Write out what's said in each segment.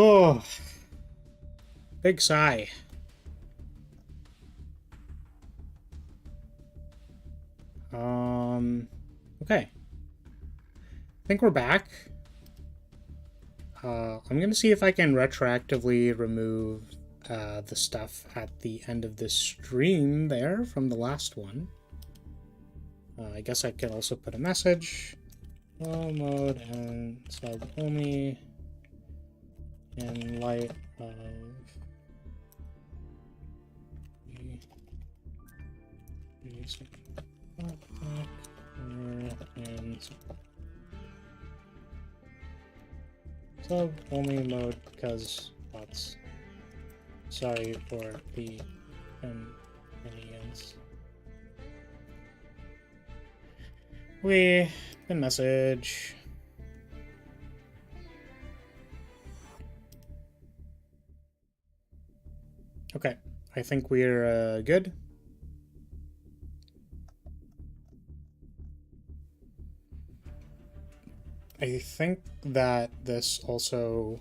Oh, big sigh. Okay. I think we're back. I'm gonna see if I can retroactively remove the stuff at the end of this stream there from the last one. I guess I could also put a message. Low mode and sub only in light of and sub only mode because bots. Sorry for the inconvenience. We pin message. Okay, I think we're good. I think that this also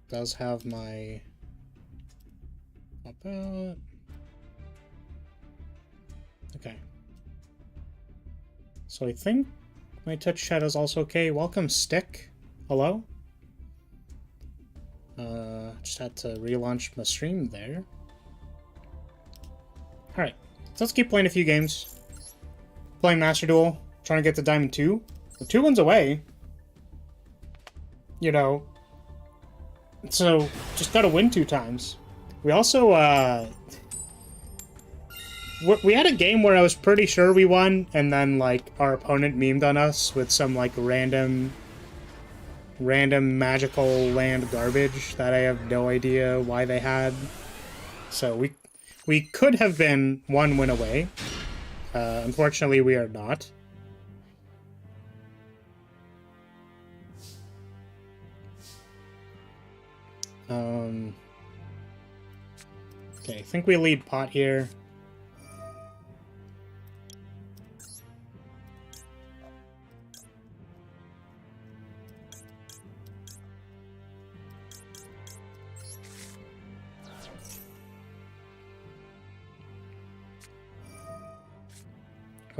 does have my pop out. Okay. So I think my touch chat is also okay. Welcome, Stick. Hello. Just had to relaunch my stream there. Alright, so let's keep playing a few games. Playing Master Duel, trying to get to Diamond 2. We're 2 wins away. You know. So, just gotta win 2 times. We also, we had a game where I was pretty sure we won, and then, like, our opponent memed on us with some, like, random magical land garbage that I have no idea why they had. So we could have been 1 win away. Unfortunately, we are not. Okay, I think we lead pot here.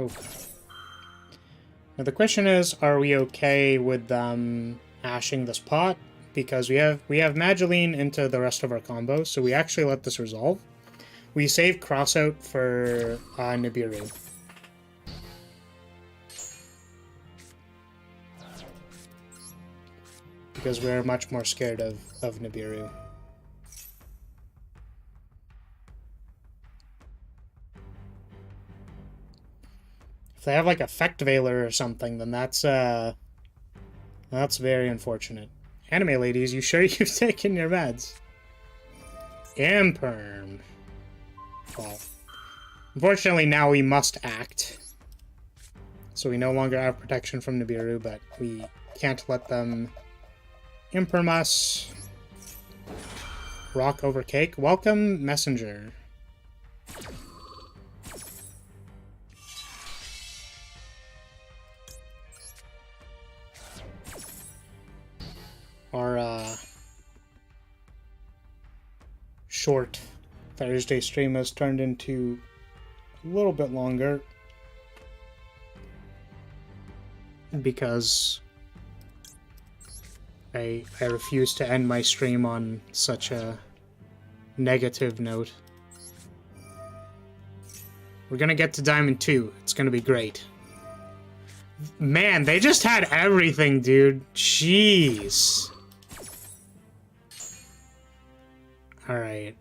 Okay. Now the question is, are we okay with them ashing this pot? Because we have Mageline into the rest of our combos, so we actually let this resolve. We save crossout for Nibiru. Because we're much more scared of Nibiru. If they have like Effect Veiler or something, then that's very unfortunate. Anime ladies, you sure you've taken your meds? Imperm. Well, unfortunately now we must act. So we no longer have protection from Nibiru, but we can't let them imperm us. Rock over cake. Welcome, Messenger. Our short Thursday stream has turned into a little bit longer because I refuse to end my stream on such a negative note. We're gonna get to Diamond 2. It's gonna be great. Man, they just had everything, dude. Jeez. Alright.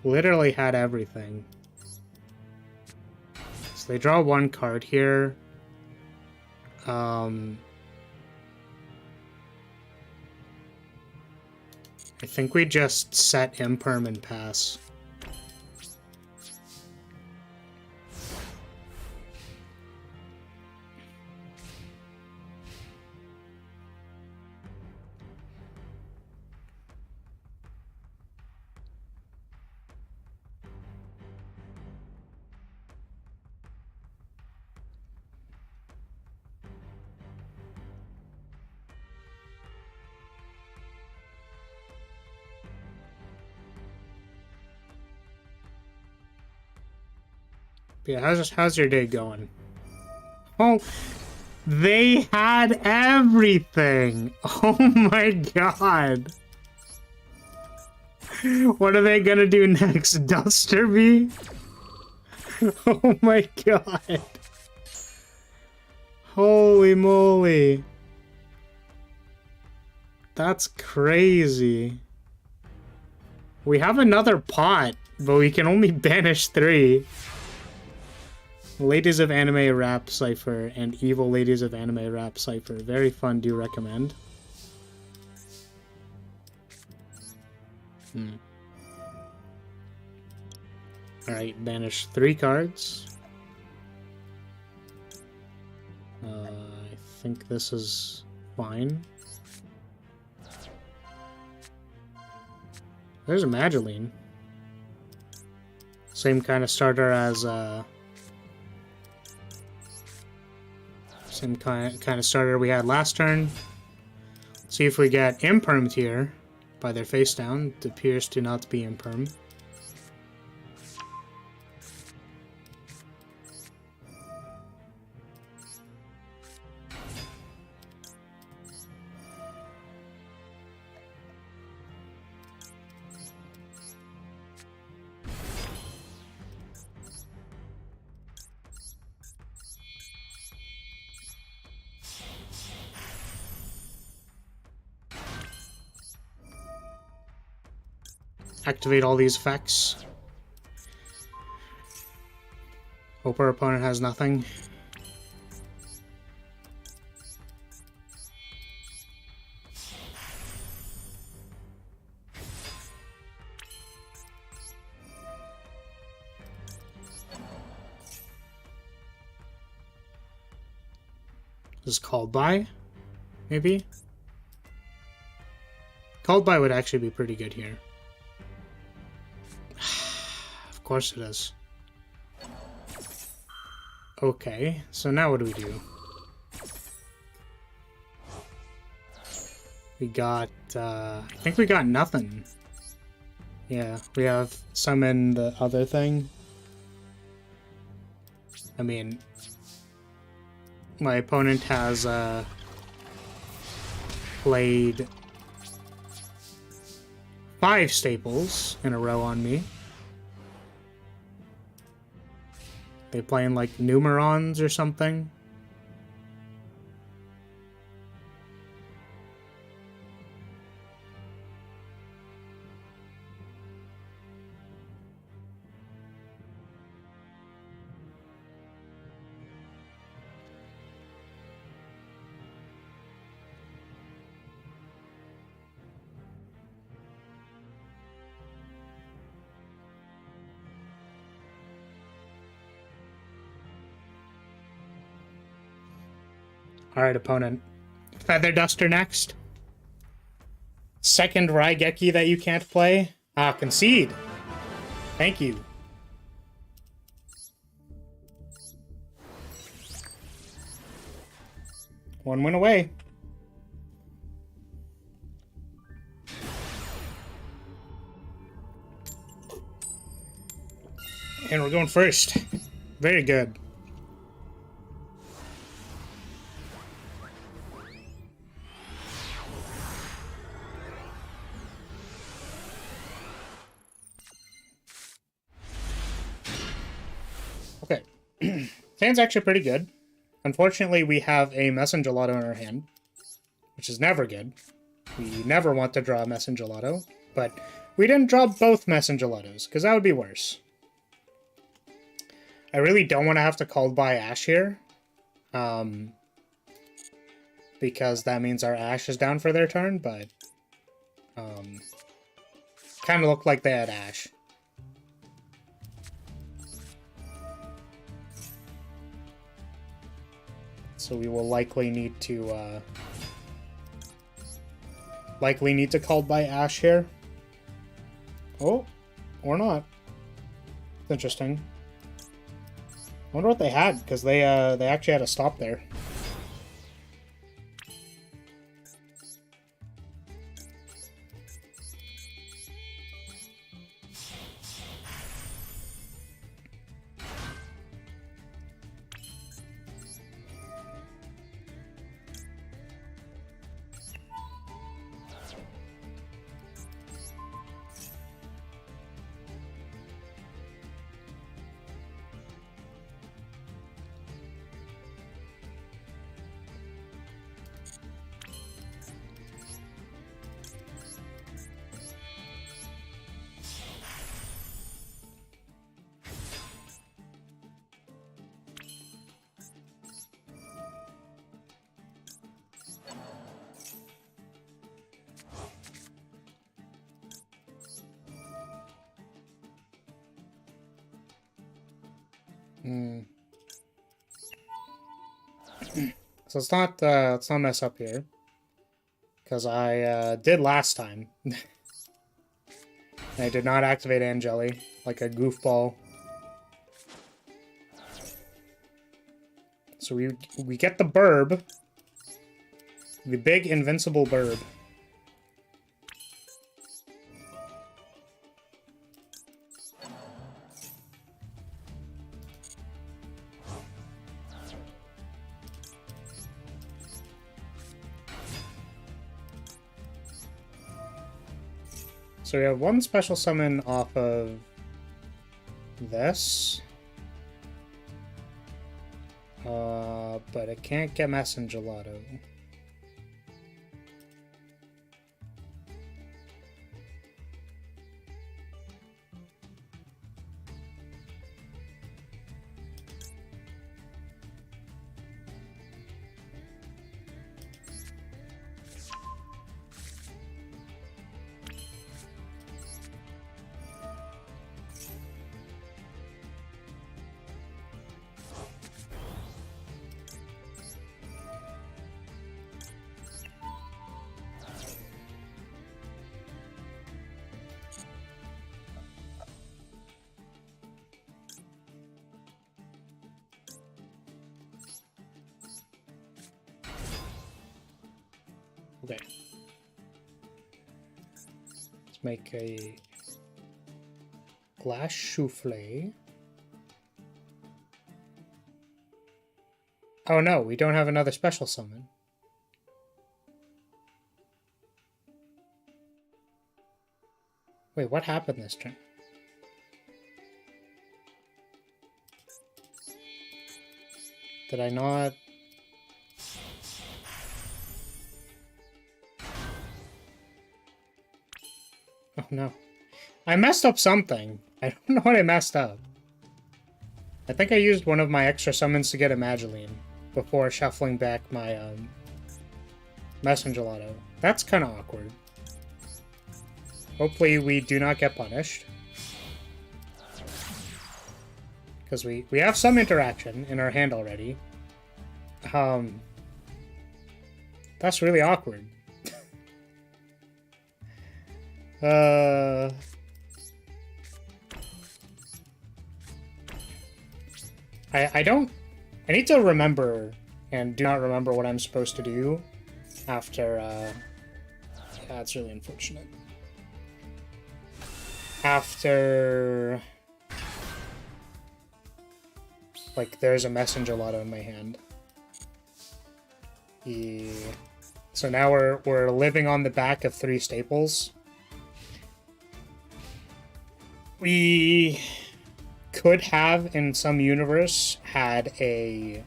Literally had everything. So they draw 1 card here. I think we just set Imperm and pass. Yeah, how's your day going? Oh, they had everything! Oh my god! What are they gonna do next? Duster me? Oh my god! Holy moly! That's crazy. We have another pot, but we can only banish 3. Ladies of Anime Rap Cypher and Evil Ladies of Anime Rap Cypher. Very fun, do recommend. Alright, banish 3 cards. I think this is fine. There's a Madolches. Same kind of starter as same kind of starter we had last turn. See if we get impermed here by their face down. It appears to not be imperm. Activate all these effects. Hope our opponent has nothing. This is called by, maybe? Called by would actually be pretty good here. Of course it is. Okay, so now what do we do? We got, I think we got nothing. Yeah, we have summon the other thing. I mean, my opponent has, played 5 staples in a row on me. They playing like Numerons or something. Alright, opponent. Feather Duster next. Second Raigeki that you can't play. Ah, concede. Thank you. One win away. And we're going first. Very good. Okay. Hand's actually pretty good. Unfortunately, we have a Messengelato in our hand, which is never good. We never want to draw a Messengelato, but we didn't draw both Messengelatos, because that would be worse. I really don't want to have to call by Ash here, because that means our Ash is down for their turn, but kind of looked like they had Ash. So we will likely need to call by Ash here. Oh, or not. It's interesting. I wonder what they had, because they actually had a stop there. Mm. So let's not mess up here. Because I did last time. I did not activate Angeli like a goofball. So we get the burb. The big invincible burb. So we have one special summon off of this. But it can't get Messenger Gelato. Okay. Let's make a glass souffle. Oh no, we don't have another special summon. Wait, what happened this turn? Did I not... Oh no. I messed up something. I don't know what I messed up. I think I used one of my extra summons to get a Mageline before shuffling back my Messenger Gelato. That's kind of awkward. Hopefully we do not get punished. Because we have some interaction in our hand already. That's really awkward. I need to remember and do not remember what I'm supposed to do after, yeah, it's really unfortunate. After, like, there's a Messenger Gelato in my hand. Yeah. So now we're living on the back of 3 staples. We could have, in some universe, had a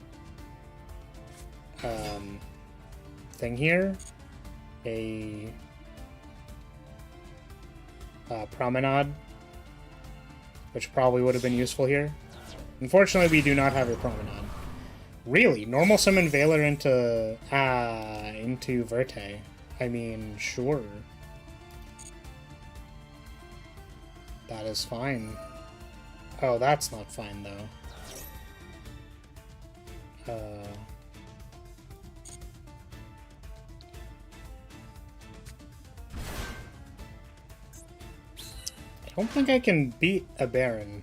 thing here, a promenade, which probably would have been useful here. Unfortunately, we do not have a promenade. Really? Normal summon Valor into Verte. I mean, sure. That is fine. Oh, that's not fine, though. I don't think I can beat a Baron.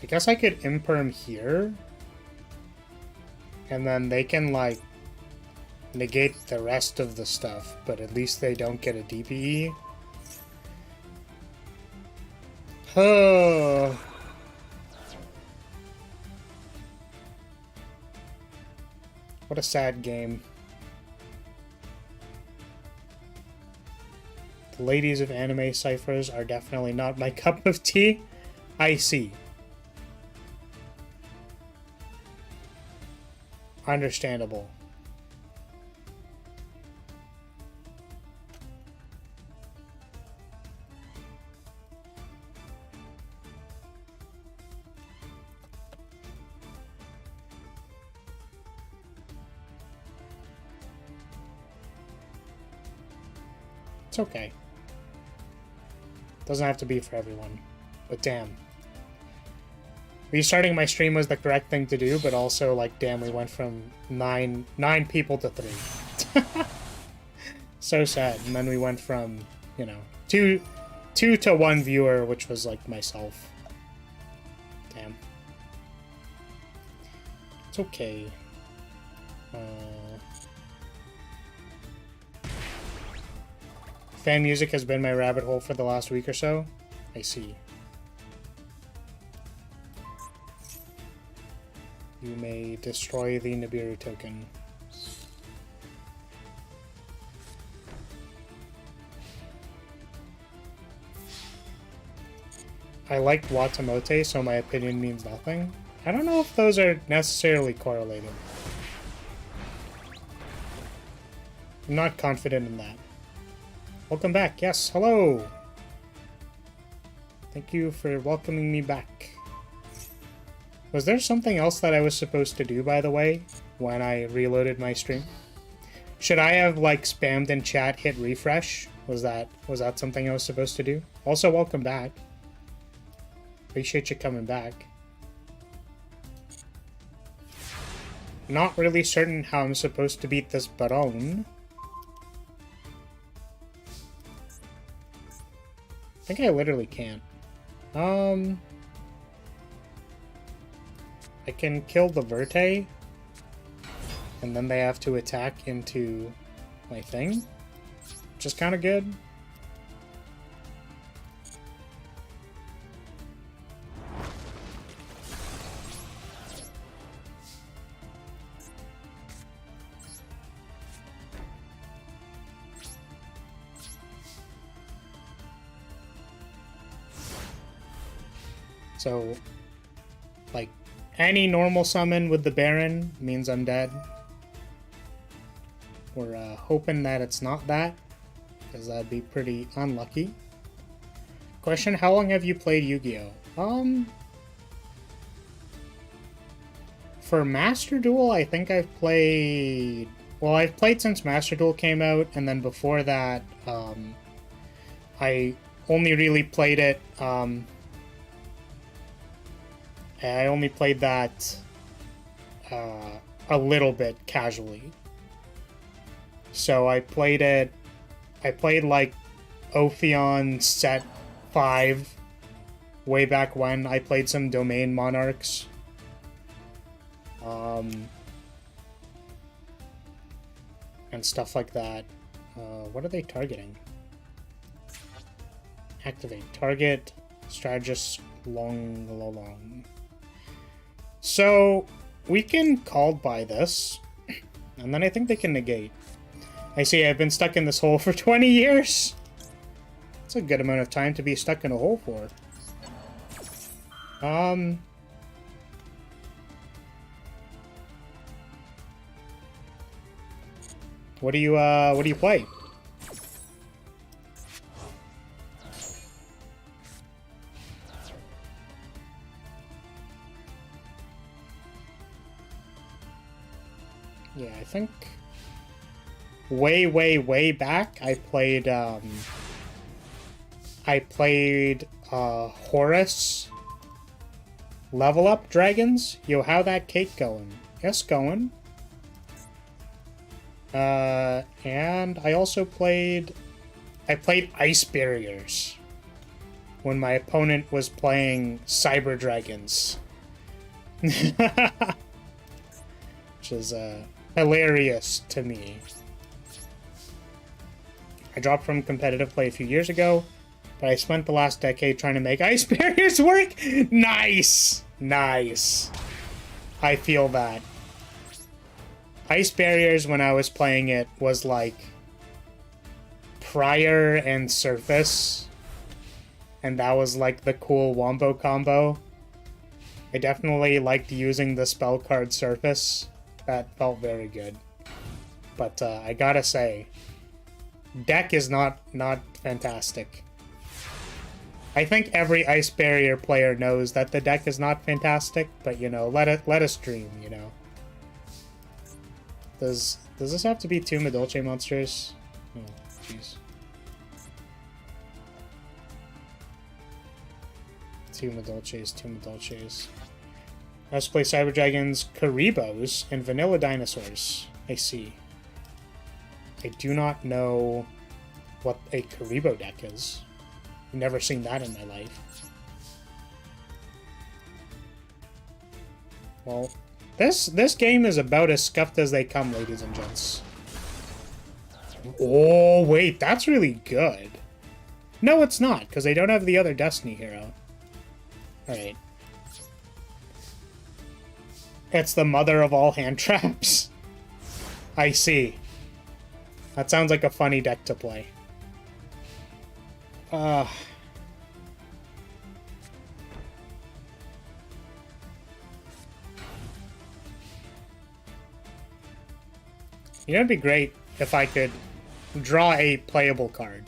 I guess I could Imperm here. And then they can, like, negate the rest of the stuff, but at least they don't get a DPE. Oh. What a sad game. The ladies of anime ciphers are definitely not my cup of tea. I see. Understandable. It's okay. Doesn't have to be for everyone. But damn. Restarting my stream was the correct thing to do, but also, like, damn, we went from nine people to 3. So sad. And then we went from, you know, two to 1 viewer, which was, like, myself. Damn. It's okay. Fan music has been my rabbit hole for the last week or so. I see. You may destroy the Nibiru token. I like Watamote, so my opinion means nothing. I don't know if those are necessarily correlated. I'm not confident in that. Welcome back. Yes, hello. Thank you for welcoming me back. Was there something else that I was supposed to do, by the way, when I reloaded my stream? Should I have, like, spammed in chat, hit refresh? Was that something I was supposed to do? Also, welcome back. Appreciate you coming back. Not really certain how I'm supposed to beat this Baron. I think I literally can't. I can kill the Verte, and then they have to attack into my thing, which is kind of good. So, like, any normal summon with the Baron means I'm dead. We're hoping that it's not that, because that'd be pretty unlucky. Question, how long have you played Yu-Gi-Oh? For Master Duel, I think I've played... Well, I've played since Master Duel came out, and then before that, I only really played it... I only played that a little bit casually. So I played like Ophion set 5 way back when. I played some Domain Monarchs. And stuff like that. What are they targeting? Activate. Target Strategist long. So, we can called by this, and then I think they can negate. I see I've been stuck in this hole for 20 years! That's a good amount of time to be stuck in a hole for. What do you play? Yeah, I think way back I played Horus Level Up Dragons. Yo, how that cake going? Yes, going. And I also played Ice Barriers when my opponent was playing Cyber Dragons. Which is hilarious to me. I dropped from competitive play a few years ago, but I spent the last decade trying to make Ice Barriers work. Nice! Nice. I feel that. Ice Barriers, when I was playing it, was like Prior and Surface, and that was like the cool wombo combo. I definitely liked using the spell card Surface. That felt very good. But I gotta say, deck is not fantastic. I think every Ice Barrier player knows that the deck is not fantastic, but you know, let us dream, you know. Does this have to be 2 Madolche monsters? Oh, jeez. Two Madolches, two Madolches. Let's play Cyber Dragons, Karibos, and Vanilla Dinosaurs. I see. I do not know what a Karibo deck is. I've never seen that in my life. Well, this game is about as scuffed as they come, ladies and gents. Oh, wait, that's really good. No, it's not, because they don't have the other Destiny hero. Alright. It's the mother of all hand traps. I see. That sounds like a funny deck to play. You know, it'd be great if I could draw a playable card.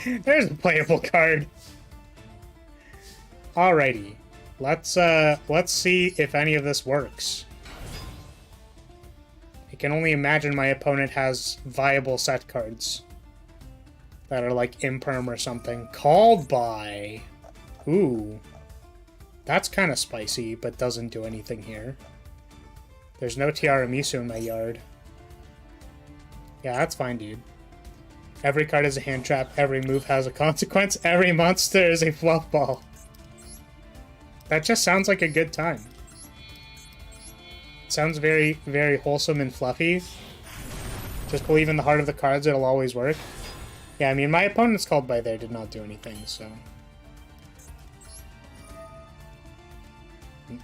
There's a playable card. Alrighty. Let's see if any of this works. I can only imagine my opponent has viable set cards that are like Imperm or something. Called by... Ooh. That's kind of spicy, but doesn't do anything here. There's no Tiaramisu in my yard. Yeah, that's fine, dude. Every card is a hand trap, every move has a consequence, every monster is a fluff ball. That just sounds like a good time. It sounds very, very wholesome and fluffy. Just believe in the heart of the cards, it'll always work. Yeah, I mean, my opponent's called by there did not do anything, so...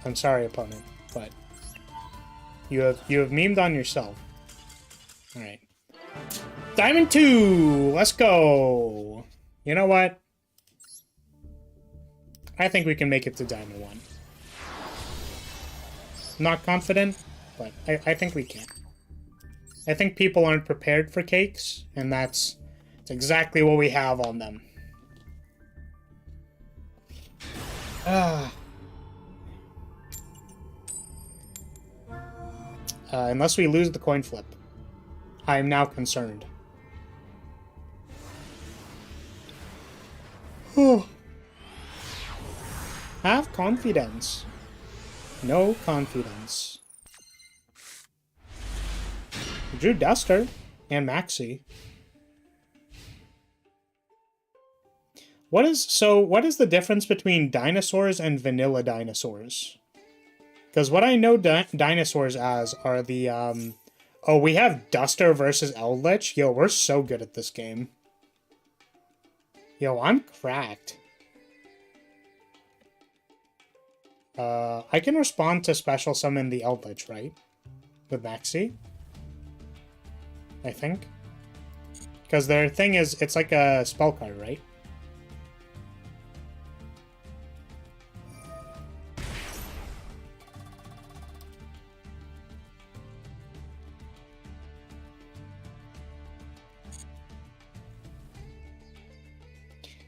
I'm sorry, opponent, but... You have memed on yourself. Alright. Diamond 2! Let's go! You know what? I think we can make it to Diamond 1. Not confident, but I think we can. I think people aren't prepared for cakes, and that's exactly what we have on them. Unless we lose the coin flip. I am now concerned. Have confidence. No confidence. Drew Duster and Maxi. What is the difference between dinosaurs and vanilla dinosaurs? Because what I know dinosaurs as are the, oh, we have Duster versus Eldritch. Yo, we're so good at this game. Yo, I'm cracked. I can respond to special summon the Eldritch, right? With Maxi? I think. Because their thing is, it's like a spell card, right?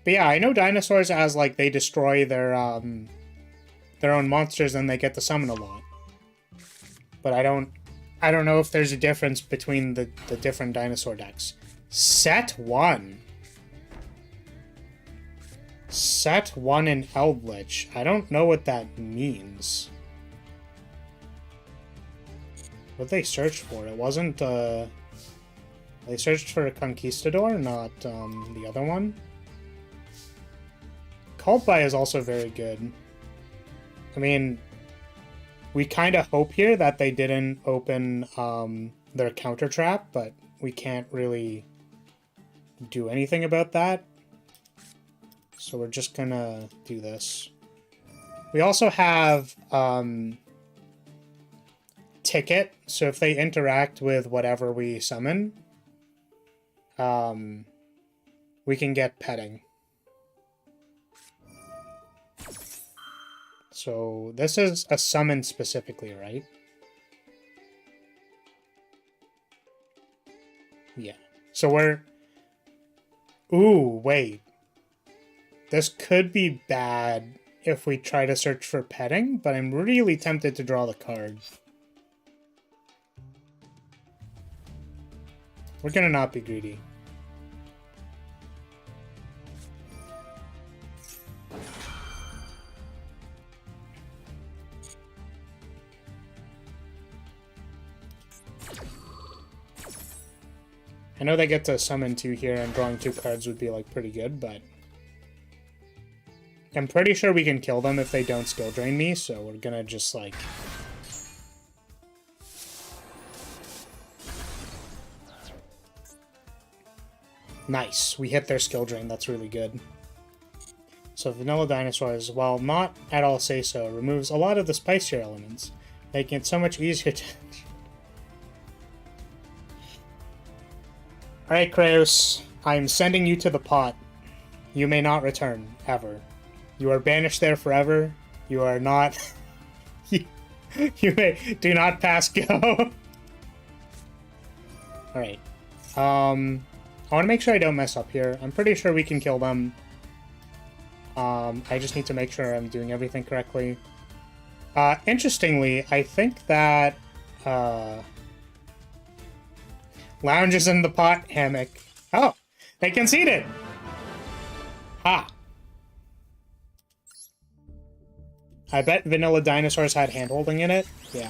But yeah, I know dinosaurs as, like, they destroy their own monsters and they get to summon a lot. But I don't know if there's a difference between the different dinosaur decks. Set 1. Set 1 in Eldritch. I don't know what that means. What they searched for? It wasn't, they searched for a Conquistador, not, the other one. Called by is also very good. I mean, we kind of hope here that they didn't open their counter trap, but we can't really do anything about that. So we're just gonna do this. We also have Ticket, so if they interact with whatever we summon, we can get petting. So this is a summon specifically, right? Yeah. So we're... Ooh, wait. This could be bad if we try to search for petting, but I'm really tempted to draw the card. We're gonna not be greedy. I know they get to summon 2 here, and drawing 2 cards would be, like, pretty good, but... I'm pretty sure we can kill them if they don't skill drain me, so we're gonna just, like... Nice. We hit their skill drain. That's really good. So Vanilla Dinosaurs, while not at all say-so, removes a lot of the spicier elements, making it so much easier to... Alright, Kraos. I'm sending you to the pot. You may not return, ever. You are banished there forever. You are not... you may... Do not pass go. Alright. I want to make sure I don't mess up here. I'm pretty sure we can kill them. I just need to make sure I'm doing everything correctly. Interestingly, I think that... Lounge is in the pot, hammock. Oh, they conceded! Ha! I bet Vanilla Dinosaurs had handholding in it. Yeah.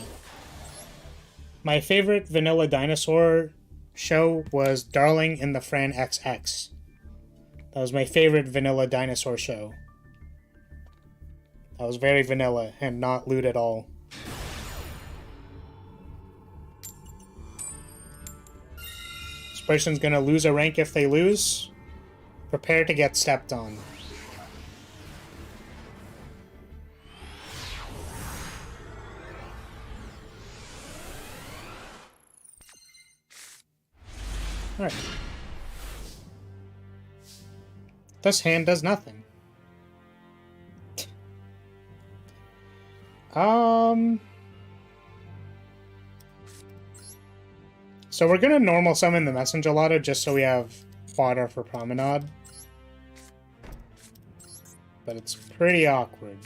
My favorite Vanilla Dinosaur show was Darling in the Fran XX. That was my favorite Vanilla Dinosaur show. That was very vanilla and not lewd at all. This person's gonna lose a rank if they lose. Prepare to get stepped on. Alright. This hand does nothing. So we're gonna normal summon the Messenger Lotta just so we have fodder for Promenade. But it's pretty awkward.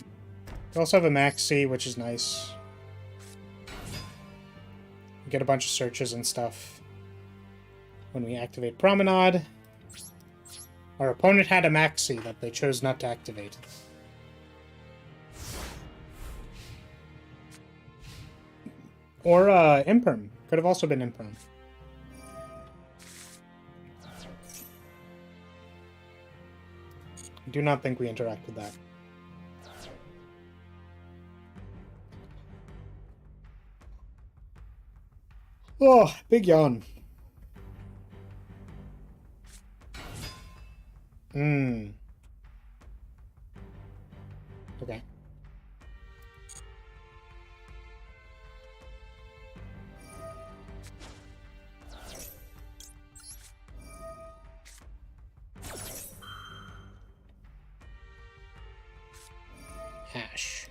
We also have a Maxi, which is nice. We get a bunch of searches and stuff when we activate Promenade. Our opponent had a Maxi that they chose not to activate. Or Imperm. Could have also been Imperm. I do not think we interact with that. Oh, big yawn. Okay. Ash.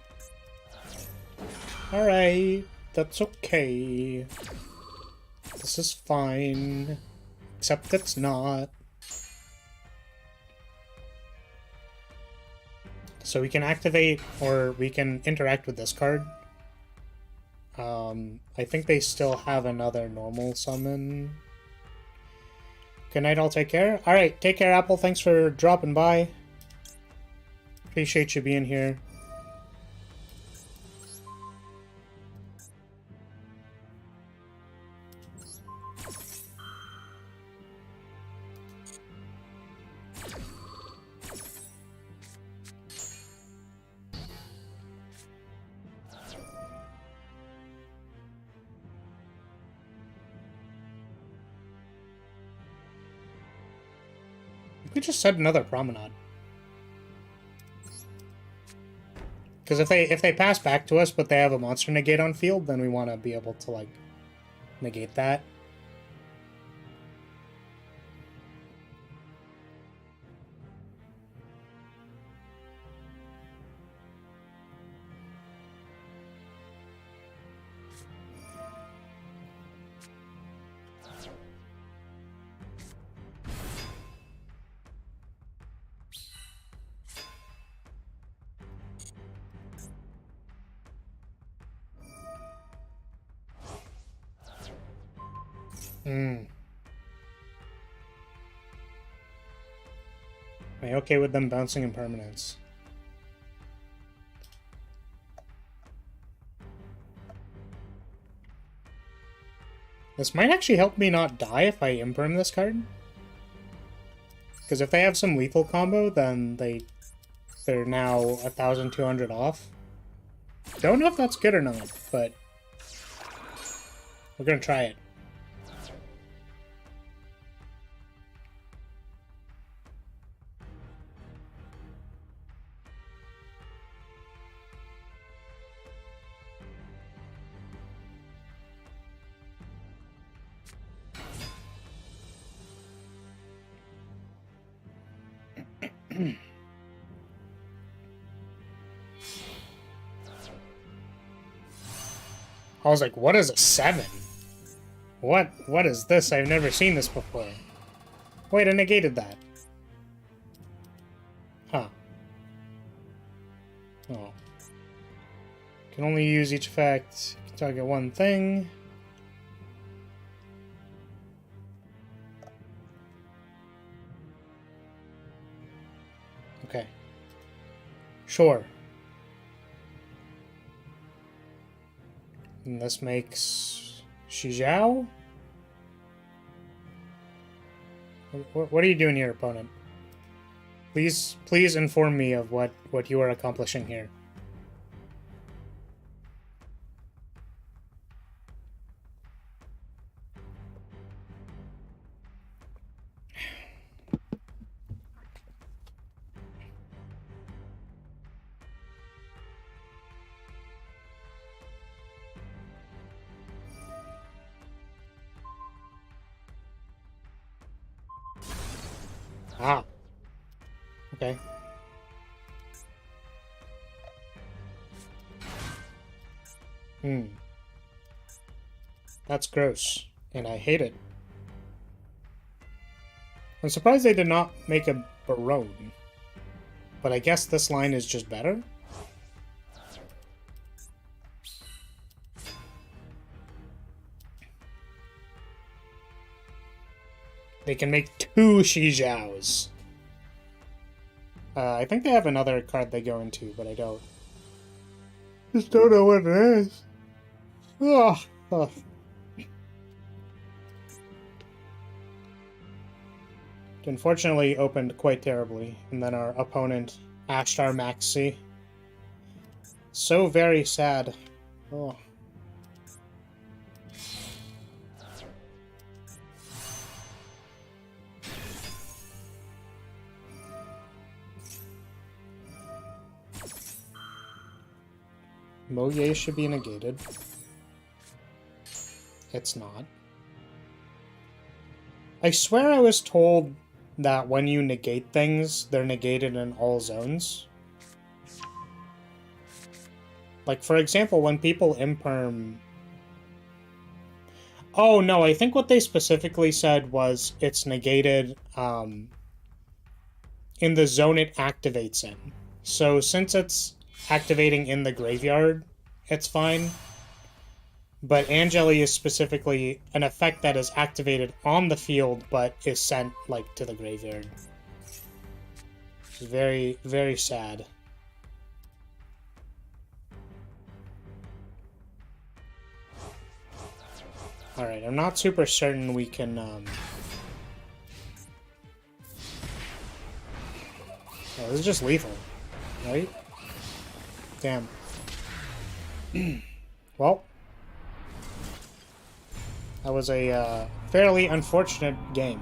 Alright, that's okay. This is fine. Except it's not. So we can activate, or we can interact with this card. I think they still have another normal summon. Good night, all, take care. Alright, take care, Apple. Thanks for dropping by. Appreciate you being here. We just said another Promenade. Because if they pass back to us, but they have a monster negate on field, then we want to be able to, like, negate that. Am I okay with them bouncing impermanence? This might actually help me not die if I imperm this card. Because if they have some lethal combo, then they're now 1,200 off. Don't know if that's good or not, but we're gonna try it. I was like, what is a 7? What is this? I've never seen this before. Wait, I negated that. Huh. Oh. Can only use each effect. Can target one thing. Okay. Sure. And this makes Shijiao? What are you doing here, opponent? Please inform me of what you are accomplishing here. Ah. Okay. That's gross, and I hate it. I'm surprised they did not make a Barone. But I guess this line is just better? They can make 2 Shijiaos. I think they have another card they go into, but I don't. Just don't know what it is. Ugh. Ugh. It unfortunately opened quite terribly, and then our opponent Ashtar Maxi. So very sad. Oh. Moye should be negated. It's not. I swear I was told that when you negate things, they're negated in all zones. Like, for example, when people imperm... Oh, no, I think what they specifically said was it's negated in the zone it activates in. So since it's activating in the graveyard, it's fine. But Angeli is specifically an effect that is activated on the field, but is sent, like, to the graveyard. It's very, very sad. Alright, I'm not super certain we can, Oh, this is just lethal, right? Damn. Well, that was a fairly unfortunate game.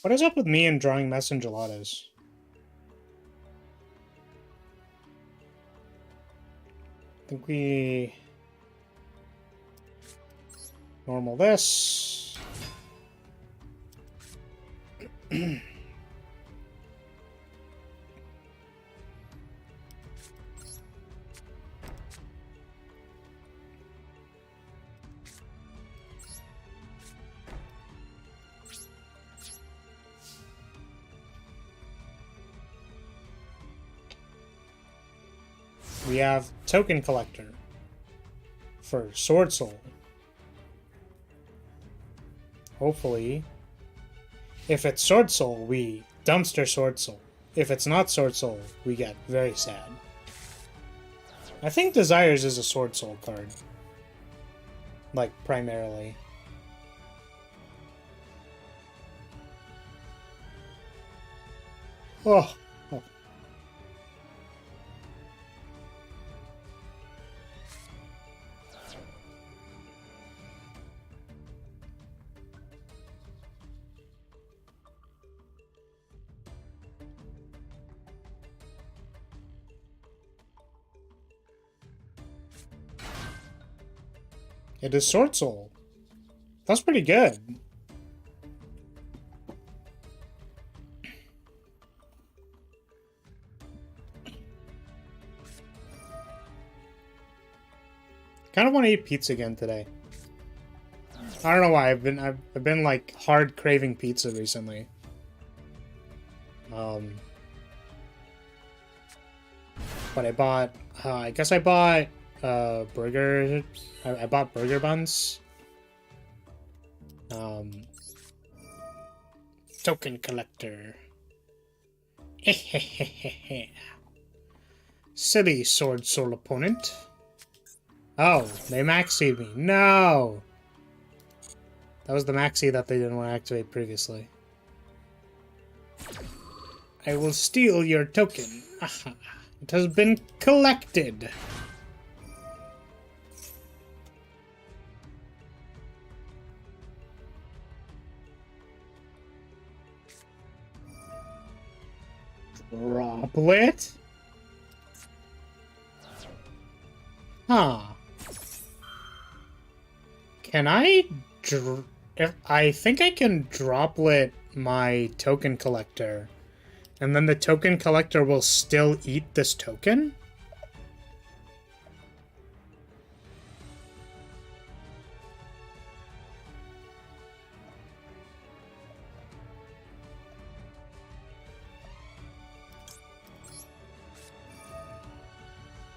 What is up with me and drawing mess and gelatos? I think we... normal this. we have Token Collector for Sword Soul. Hopefully, if it's Sword Soul, we dumpster Sword Soul. If it's not Sword Soul, we get very sad. I think Desires is a Sword Soul card. Like, primarily. Oh. Oh. It is Sword Soul. That's pretty good. Kind of want to eat pizza again today. I don't know why. I've been like hard craving pizza recently. But I bought. I guess I bought burger. I bought burger buns. Token collector. Silly Sword Soul opponent. Oh, they maxied me. No! That was the maxi that they didn't want to activate previously. I will steal your token. Aha. It has been collected. Droplet? Huh. Can I... I think I can droplet my token collector. And then the token collector will still eat this token?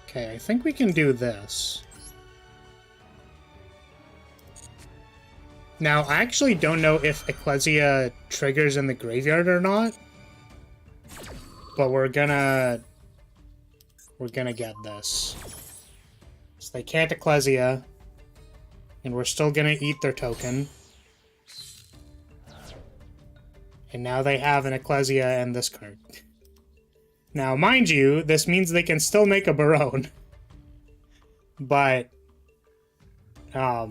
Okay, I think we can do this. Now, I actually don't know if Ecclesia triggers in the graveyard or not. But we're gonna get this. So they can't Ecclesia. And we're still gonna eat their token. And now they have an Ecclesia and this card. Now, mind you, this means they can still make a Barone. But, yeah.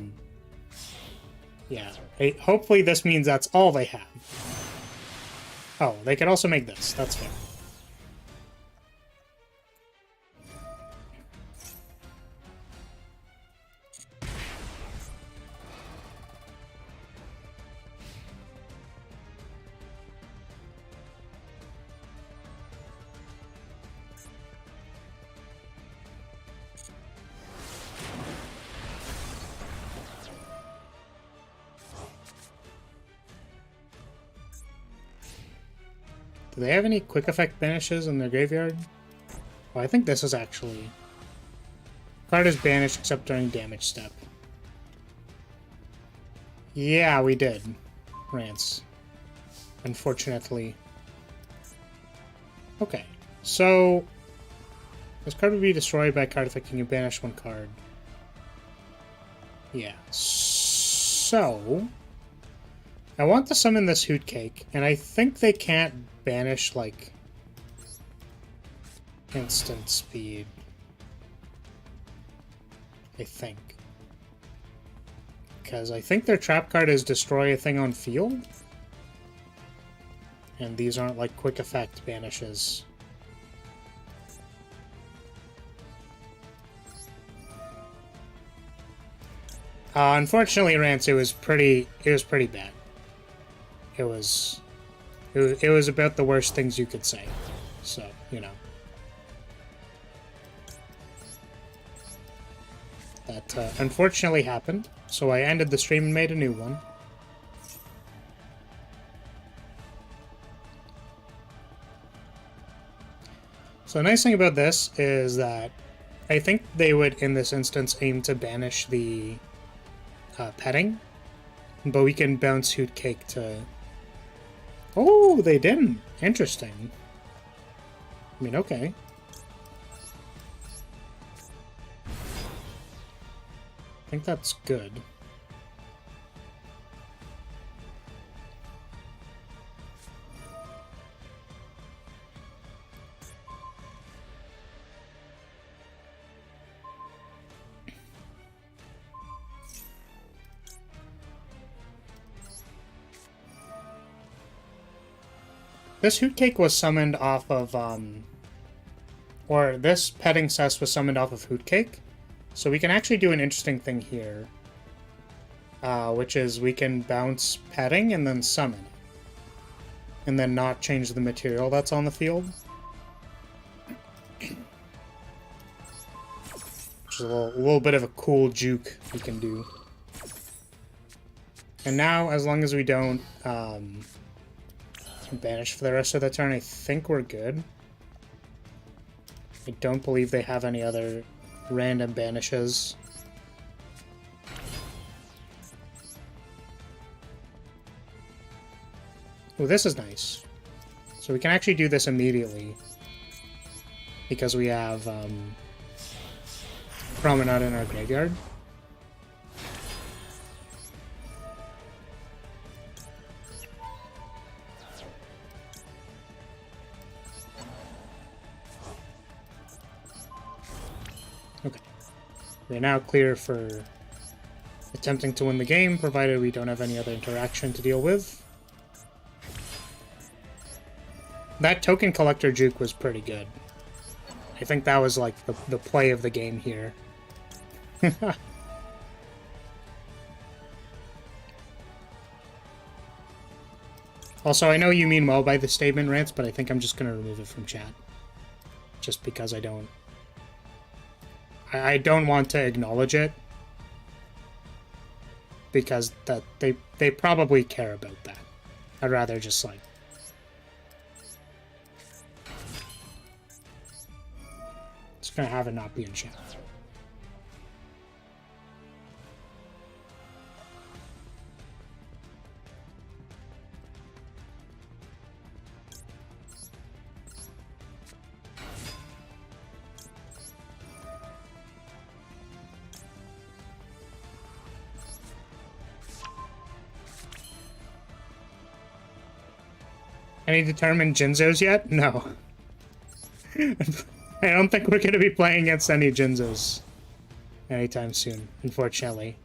Hopefully this means that's all they have. Oh, they could also make this. That's fair. Do they have any quick effect banishes in their graveyard? Oh, I think this is actually... Card is banished except during damage step. Yeah, we did. Rants. Unfortunately. Okay, so... This card would be destroyed by a card affecting you banish one card. Yeah, so... I want to summon this Hoot Cake, and I think they can't banish, like, instant speed. I think. Because I think their trap card is destroy a thing on field. And these aren't, like, quick effect banishes. Unfortunately, Rance, it was pretty bad. It was about the worst things you could say. So, you know. That unfortunately happened. So I ended the stream and made a new one. So the nice thing about this is that I think they would, in this instance, aim to banish the petting, but we can bounce Hoot Cake to... Oh, they didn't. Interesting. I mean, okay. I think that's good. This Hoot Cake was summoned off of, or this petting cess was summoned off of Hoot Cake. So we can actually do an interesting thing here. Which is we can bounce petting and then summon. And then not change the material that's on the field. Which is a little bit of a cool juke we can do. And now, as long as we don't, banish for the rest of the turn, I think we're good. I don't believe they have any other random banishes. Oh, this is nice. So we can actually do this immediately. Because we have Promenade in our graveyard. Okay. We're now clear for attempting to win the game, provided we don't have any other interaction to deal with. That token collector juke was pretty good. I think that was like the play of the game here. Also, I know you mean well by the statement, Rance, but I think I'm just going to remove it from chat. Just because I don't want to acknowledge it. Because that they probably care about that. I'd rather just like... Just gonna have it not be in chat. Any determined Jinzos yet? No. I don't think we're going to be playing against any Jinzos anytime soon, unfortunately.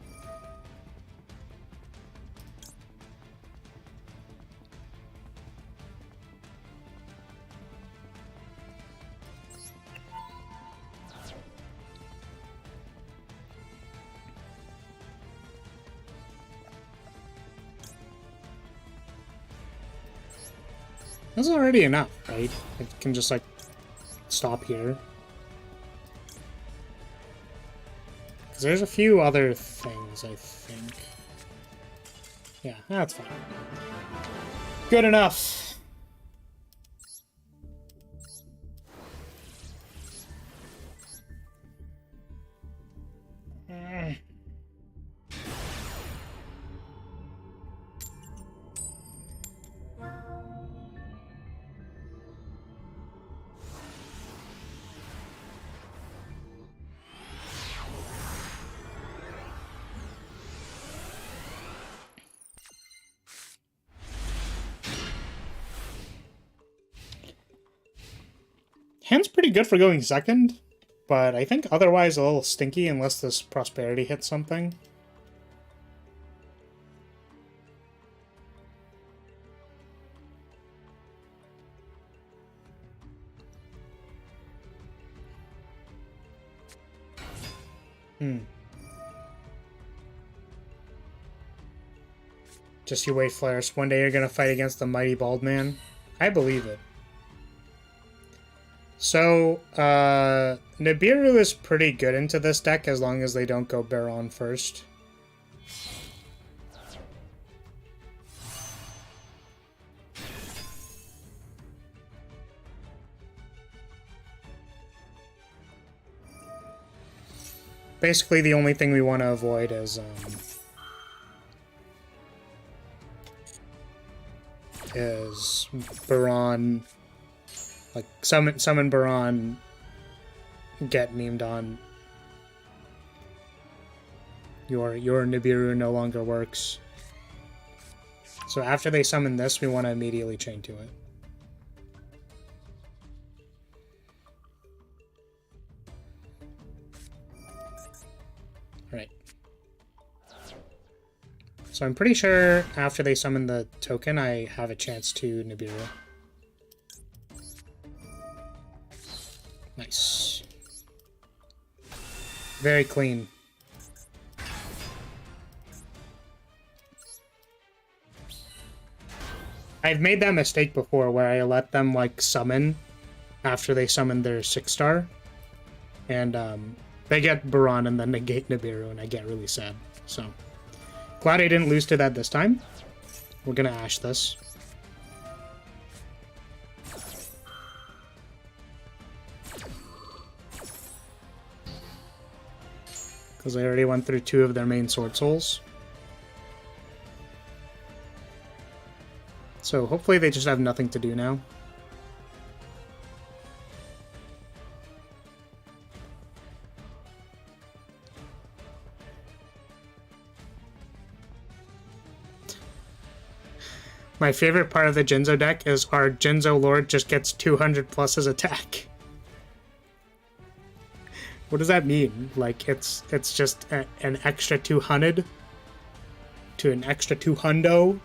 That's already enough, right? I can just, like, stop here. Because there's a few other things, I think. Yeah, that's fine. Good enough! Hand's pretty good for going second, but I think otherwise a little stinky unless this prosperity hits something. Just you wait, Flares. One day you're gonna fight against the mighty bald man. I believe it. So, Nibiru is pretty good into this deck as long as they don't go Baron first. Basically, the only thing we want to avoid is Baron, like summon Baron, get memed on. Your Nibiru no longer works. So after they summon this, we want to immediately chain to it. Alright. So I'm pretty sure after they summon the token, I have a chance to Nibiru. Nice. Very clean. I've made that mistake before where I let them like summon after they summon their 6-star. And they get Baron and then negate Nibiru and I get really sad. So glad I didn't lose to that this time. We're gonna Ash this. Because I already went through 2 of their main Sword Souls. So hopefully they just have nothing to do now. My favorite part of the Jinzo deck is our Jinzo Lord just gets 200 plus his attack. What does that mean? Like, it's just an extra 200 to an extra 200?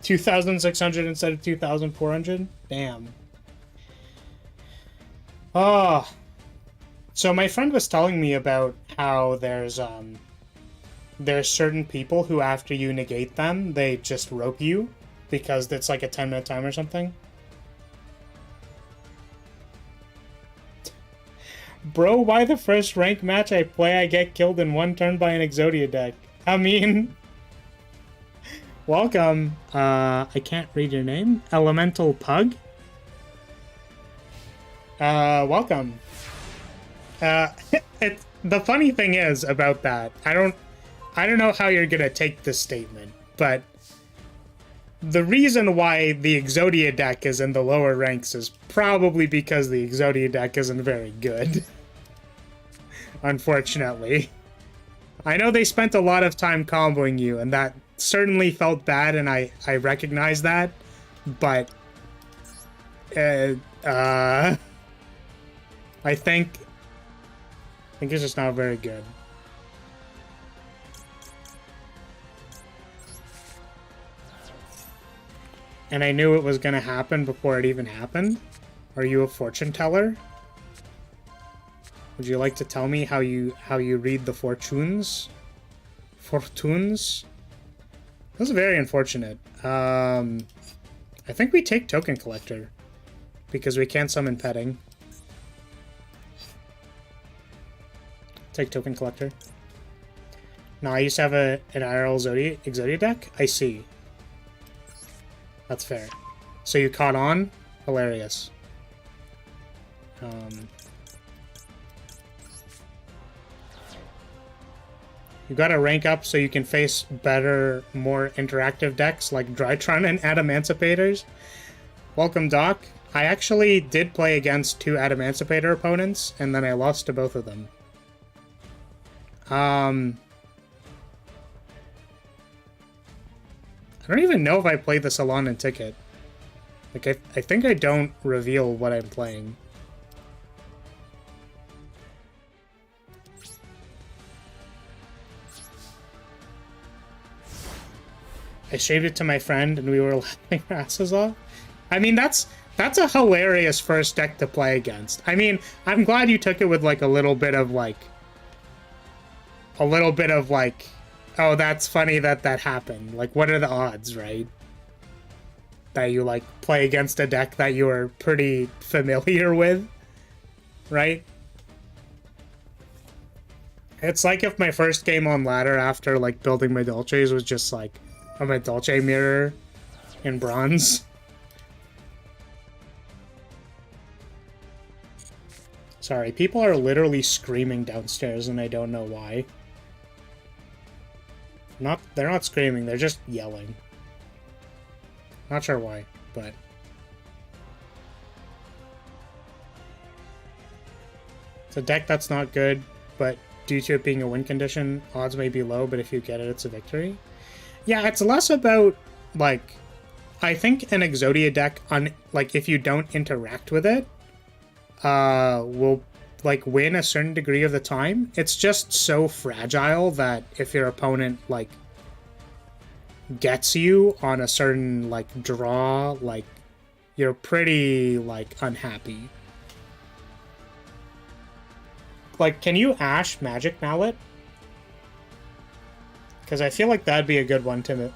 2,600 instead of 2,400? Damn. Oh. So my friend was telling me about how there's certain people who after you negate them, they just rope you because it's like a 10-minute time or something. Bro, why the first rank match I play I get killed in 1 turn by an Exodia deck? I mean... Welcome. I can't read your name. Elemental Pug? Welcome. The funny thing is about that, I don't know how you're gonna take this statement, but the reason why the Exodia deck is in the lower ranks is probably because the Exodia deck isn't very good. Unfortunately. I know they spent a lot of time comboing you, and that certainly felt bad, and I recognize that, but I think it's just not very good. And I knew it was gonna happen before it even happened. Are you a fortune teller? Would you like to tell me how you read the fortunes? Fortunes? That's very unfortunate. I think we take Token Collector because we can't summon Petting. Take Token Collector. No, I used to have an IRL Exodia deck? I see. That's fair. So you caught on? Hilarious. You gotta rank up so you can face better, more interactive decks like Drytron and Adamancipators. Welcome, Doc. I actually did play against 2 Adamancipator opponents, and then I lost to both of them. I don't even know if I played the Salon and Ticket. Like, I think I don't reveal what I'm playing. I shaved it to my friend and we were laughing our asses off. I mean, that's a hilarious first deck to play against. I mean, I'm glad you took it with like a little bit of like, oh, that's funny that happened. Like, what are the odds, right? That you like play against a deck that you are pretty familiar with, right? It's like if my first game on ladder after like building Madolches was just like a Madolche mirror in bronze. Sorry, people are literally screaming downstairs and I don't know why. They're not screaming, they're just yelling. Not sure why, but... It's a deck that's not good, but due to it being a win condition, odds may be low, but if you get it, it's a victory. Yeah, it's less about, like... I think an Exodia deck, like, if you don't interact with it, will, like, win a certain degree of the time. It's just so fragile that if your opponent, like, gets you on a certain, like, draw, like, you're pretty, like, unhappy. Like, can you Ash Magic Mallet? Because I feel like that'd be a good one to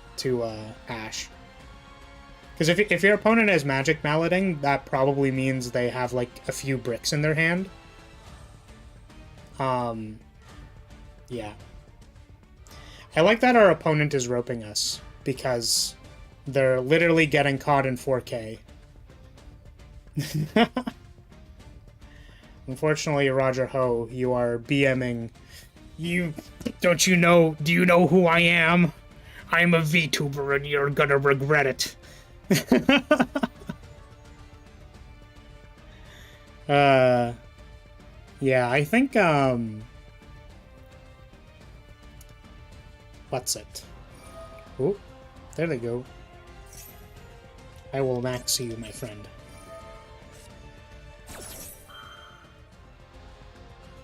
Ash. Because if your opponent is Magic Malleting, that probably means they have, like, a few bricks in their hand. Yeah. I like that our opponent is roping us, because they're literally getting caught in 4K. Unfortunately, Roger Ho, you are BMing. Do you know who I am? I'm a VTuber and you're gonna regret it. Yeah, I think, what's it? Oh, there they go. I will max you, my friend.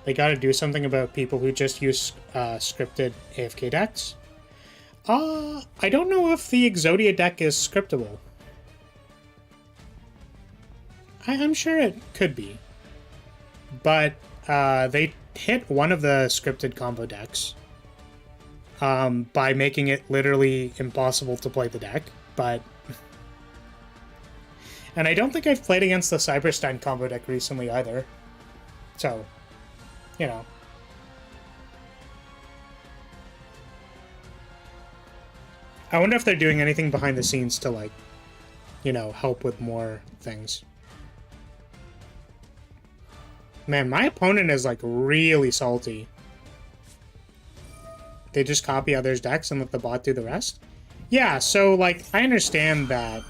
They gotta do something about people who just use scripted AFK decks. I don't know if the Exodia deck is scriptable. I'm sure it could be. But they hit one of the scripted combo decks by making it literally impossible to play the deck, but... And I don't think I've played against the Cyberstein combo deck recently either. So, you know. I wonder if they're doing anything behind the scenes to, like, you know, help with more things. Man, my opponent is, like, really salty. They just copy others' decks and let the bot do the rest? Yeah, so, like, I understand that,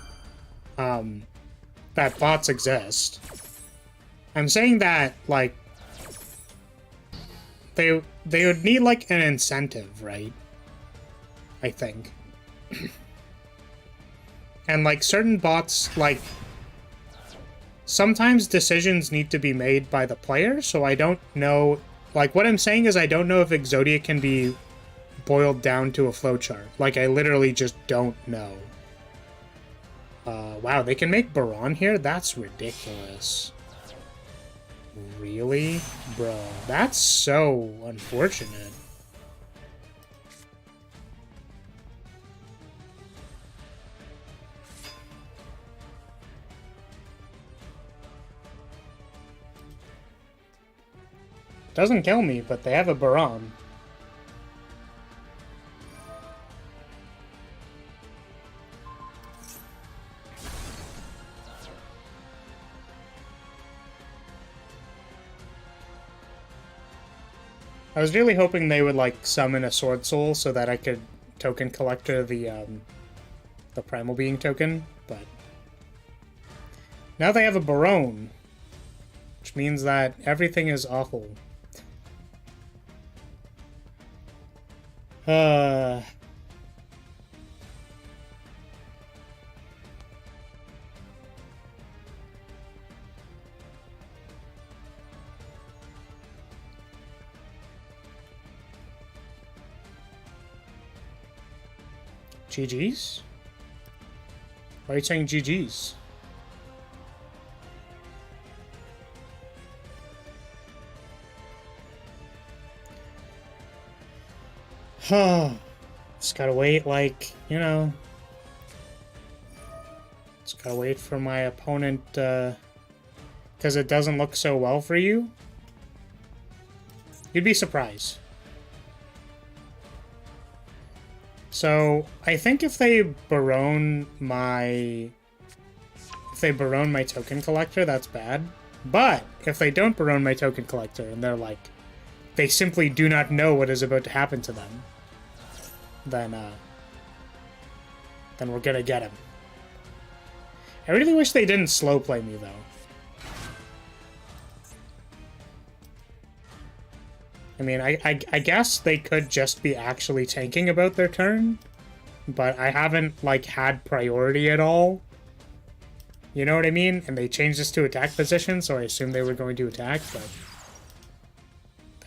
that bots exist. I'm saying that, like, they would need, like, an incentive, right? I think. And, like, certain bots, like... Sometimes decisions need to be made by the player, so I don't know... Like, what I'm saying is I don't know if Exodia can be boiled down to a flowchart. Like, I literally just don't know. Wow, they can make Baron here? That's ridiculous. Really? Bro, that's so unfortunate. Doesn't kill me, but they have a Baron. I was really hoping they would, like, summon a Sword Soul so that I could token collector the Primal Being token, but... Now they have a Baron, which means that everything is awful. GG's? Why are you saying GG's? Just gotta wait, like, you know. Just gotta wait for my opponent, because it doesn't look so well for you. You'd be surprised. So I think if they barone my token collector, that's bad. But if they don't barone my token collector and they're like, they simply do not know what is about to happen to them, then we're gonna get him. I really wish they didn't slow play me though. I mean, I guess they could just be actually tanking about their turn, but I haven't, like, had priority at all. You know what I mean? And they changed this to attack position, so I assumed they were going to attack, but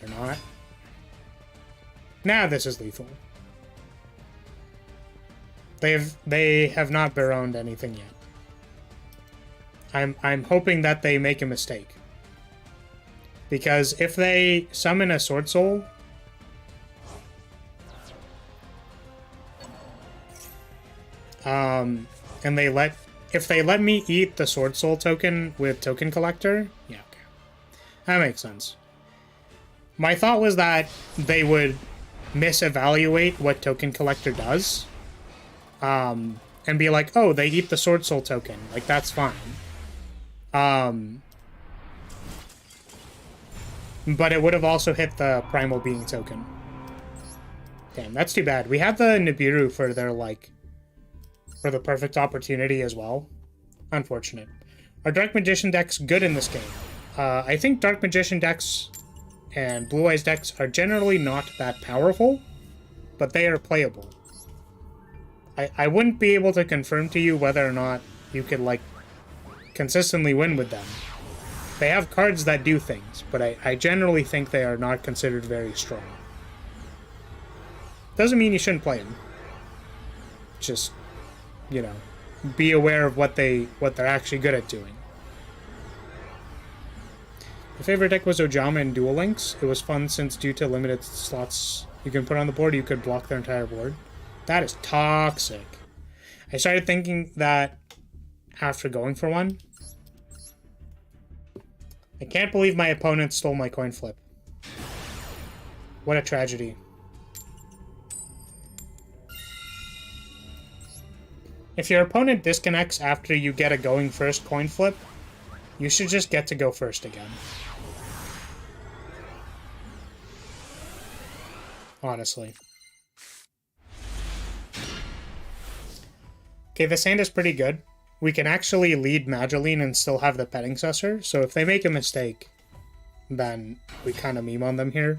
they're not. Now this is lethal. They have not baroned anything yet. I'm hoping that they make a mistake. Because if they summon a Sword Soul, and if they let me eat the Sword Soul token with Token Collector, yeah, okay. That makes sense. My thought was that they would misevaluate what Token Collector does, and be like, oh, they eat the Sword Soul token, like, that's fine. But it would have also hit the Primal Being token. Damn, that's too bad. We had the Nibiru for their, like, for the perfect opportunity as well. Unfortunate. Are Dark Magician decks good in this game? I think Dark Magician decks and Blue Eyes decks are generally not that powerful, but they are playable. I wouldn't be able to confirm to you whether or not you could, like, consistently win with them. They have cards that do things, but I generally think they are not considered very strong. Doesn't mean you shouldn't play them. Just, you know, be aware of what they're actually good at doing. My favorite deck was Ojama and Duel Links. It was fun since due to limited slots you can put on the board, you could block their entire board. That is toxic. I started thinking that after going for one. I can't believe my opponent stole my coin flip. What a tragedy. If your opponent disconnects after you get a going first coin flip, you should just get to go first again. Honestly. Okay, this hand is pretty good. We can actually lead Madolches and still have the Petting Sussor, so if they make a mistake, then we kind of meme on them here.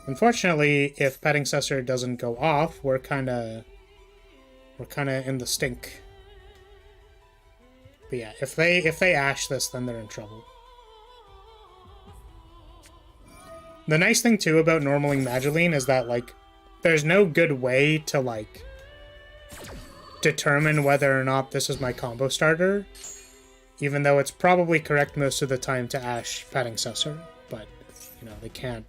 Unfortunately, if Petting Sussor doesn't go off, we're kind of in the stink. But yeah, if they ash this, then they're in trouble. The nice thing too about normaling Madolches is that, like, there's no good way to, like, determine whether or not this is my combo starter, even though it's probably correct most of the time to ash Petting Sussor, but, you know, they can't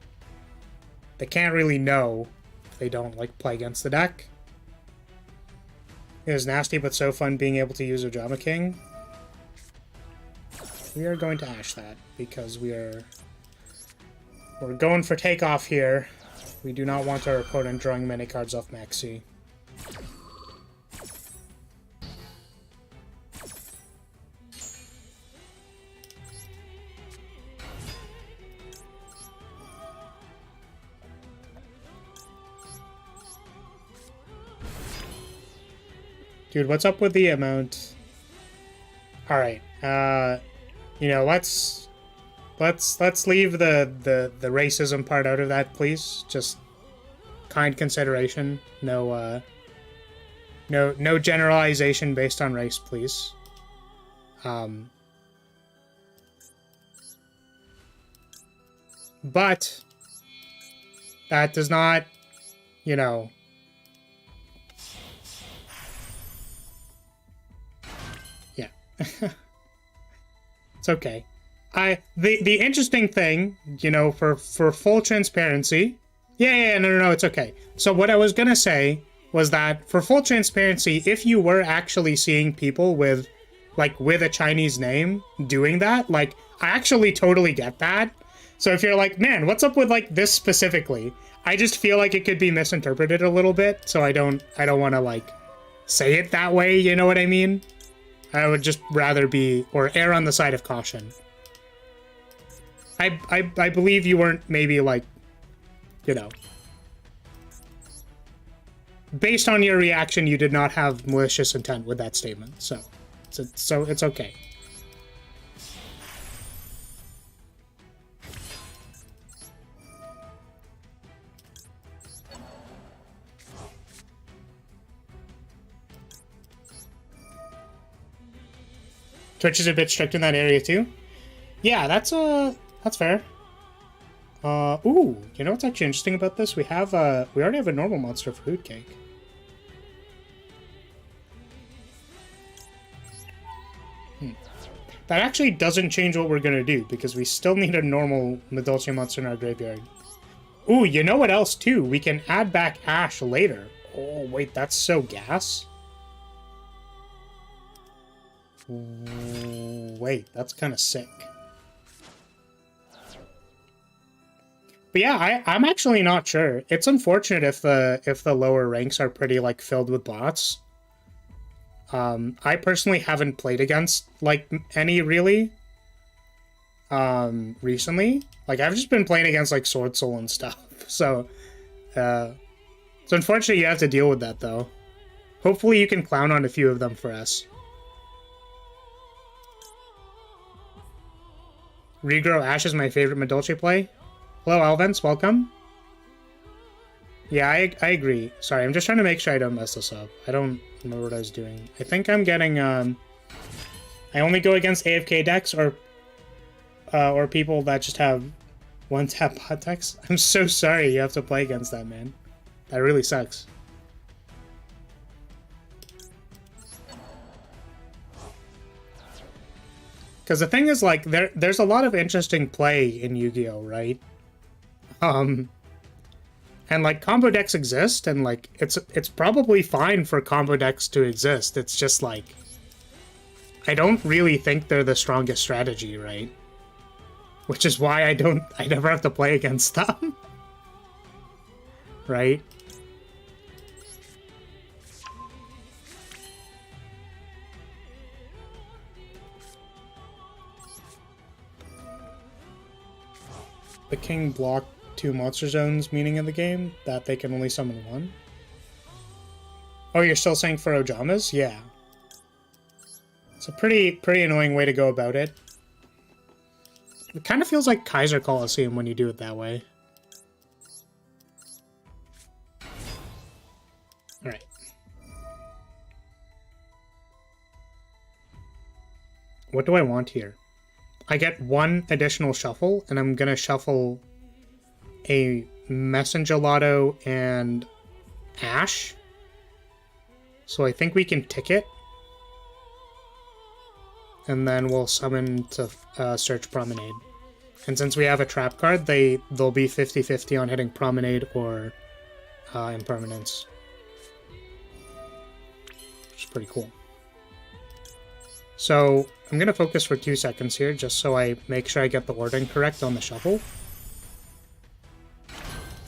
really know if they don't, like, play against the deck. It was nasty but so fun being able to use Ojama King. We are going to ash that because we're going for takeoff here. We do not want our opponent drawing many cards off Maxi. Dude, what's up with the amount? All right, you know, let's leave the racism part out of that, please. Just kind consideration. No generalization based on race, please. But that does not, you know. It's okay. The interesting thing, you know, for full transparency, no, it's okay. So what I was gonna say was that for full transparency, if you were actually seeing people with a Chinese name doing that, like, I actually totally get that. So if you're like, man, what's up with, like, this specifically? I just feel like it could be misinterpreted a little bit, so I don't want to like say it that way, you know what I mean? I would just rather be, or err on the side of caution. I believe you weren't maybe like, you know, based on your reaction, you did not have malicious intent with that statement, so it's okay. Twitch is a bit strict in that area too. Yeah, that's fair. Ooh, you know what's actually interesting about this? We already have a normal monster fruit cake. That actually doesn't change what we're gonna do, because we still need a normal Madolche monster in our graveyard. Ooh, you know what else too? We can add back Ash later. Oh, wait, that's so gas. Wait, that's kind of sick. But yeah, I'm actually not sure. It's unfortunate if the lower ranks are pretty like filled with bots. I personally haven't played against like any really recently. Like I've just been playing against like Sword Soul and stuff. So it's unfortunate you have to deal with that though. Hopefully you can clown on a few of them for us. Regrow Ash is my favorite Madolche play. Hello, Alvens, welcome. Yeah, I agree. Sorry, I'm just trying to make sure I don't mess this up. I don't remember what I was doing. I think I'm getting, I only go against AFK decks or people that just have one-tap bot decks. I'm so sorry you have to play against that, man. That really sucks. Because the thing is, like, there's a lot of interesting play in Yu-Gi-Oh, right? And like combo decks exist, and like it's probably fine for combo decks to exist. It's just like I don't really think they're the strongest strategy, right? Which is why I never have to play against them. Right? The king blocked 2 monster zones meaning of the game, that they can only summon 1. Oh, you're still saying for Ojamas? Yeah. It's a pretty annoying way to go about it. It kind of feels like Kaiser Coliseum when you do it that way. Alright. What do I want here? I get 1 additional shuffle, and I'm gonna shuffle a Messenger Lotto and Ash. So I think we can tick it. And then we'll summon to search Promenade. And since we have a trap card, they'll be 50-50 on hitting Promenade or Impermanence. Which is pretty cool. So I'm going to focus for 2 seconds here, just so I make sure I get the ordering correct on the shuffle.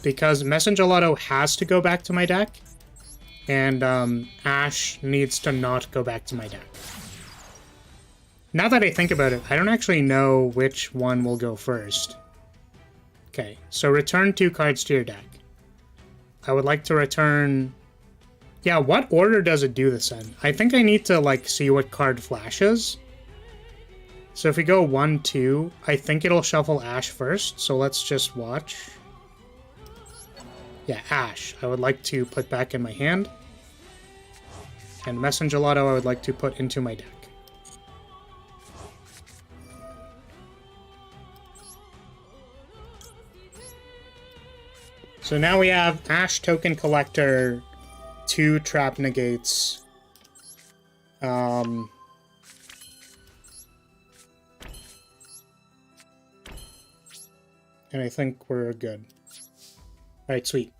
Because Messenger Lotto has to go back to my deck, and Ash needs to not go back to my deck. Now that I think about it, I don't actually know which one will go first. Okay, so return 2 cards to your deck. I would like to return... Yeah, what order does it do this in? I think I need to, like, see what card flashes. So if we go 1, 2, I think it'll shuffle Ash first, so let's just watch. Yeah, Ash, I would like to put back in my hand. And Messenger Lotto I would like to put into my deck. So now we have Ash Token Collector, 2 Trap Negates. And I think we're good. Alright, sweet.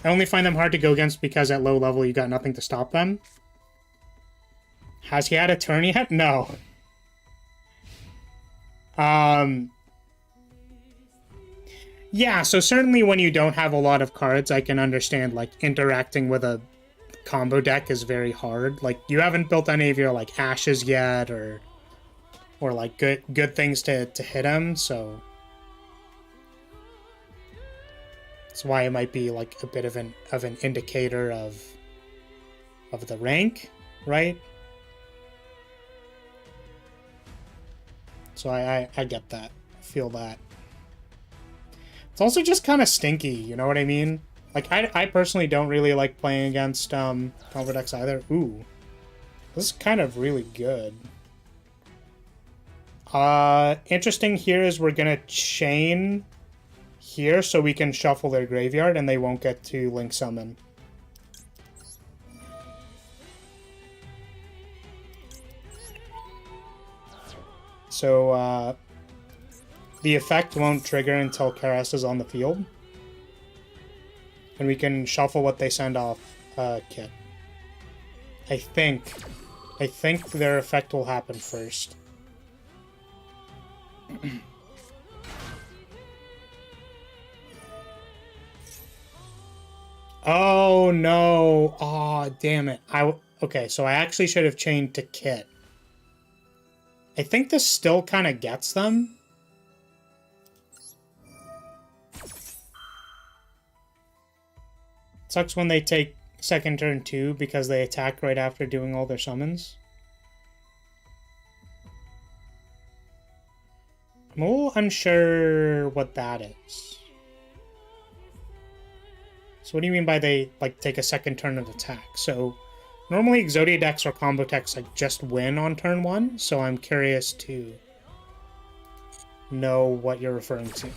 I only find them hard to go against because at low level you got nothing to stop them. Has he had a turn yet? No. Yeah, so certainly when you don't have a lot of cards, I can understand, like, interacting with a combo deck is very hard. Like, you haven't built any of your, like, ashes yet, or like, good things to hit him, so... That's why it might be, like, a bit of an indicator of the rank, right? So I get that. I feel that. It's also just kind of stinky, you know what I mean? Like, I personally don't really like playing against combo decks either. Ooh. This is kind of really good. Interesting here is we're gonna chain here so we can shuffle their graveyard and they won't get to link summon. So, the effect won't trigger until Karas is on the field. And we can shuffle what they send off Kit. I think their effect will happen first. Oh, no. Oh, damn it. Okay, so I actually should have chained to Kit. I think this still kind of gets them. Sucks when they take second turn 2 because they attack right after doing all their summons. I'm a little unsure what that is. So what do you mean by they, like, take a second turn of attack? So normally Exodia decks or combo decks, like, just win on turn 1, so I'm curious to know what you're referring to.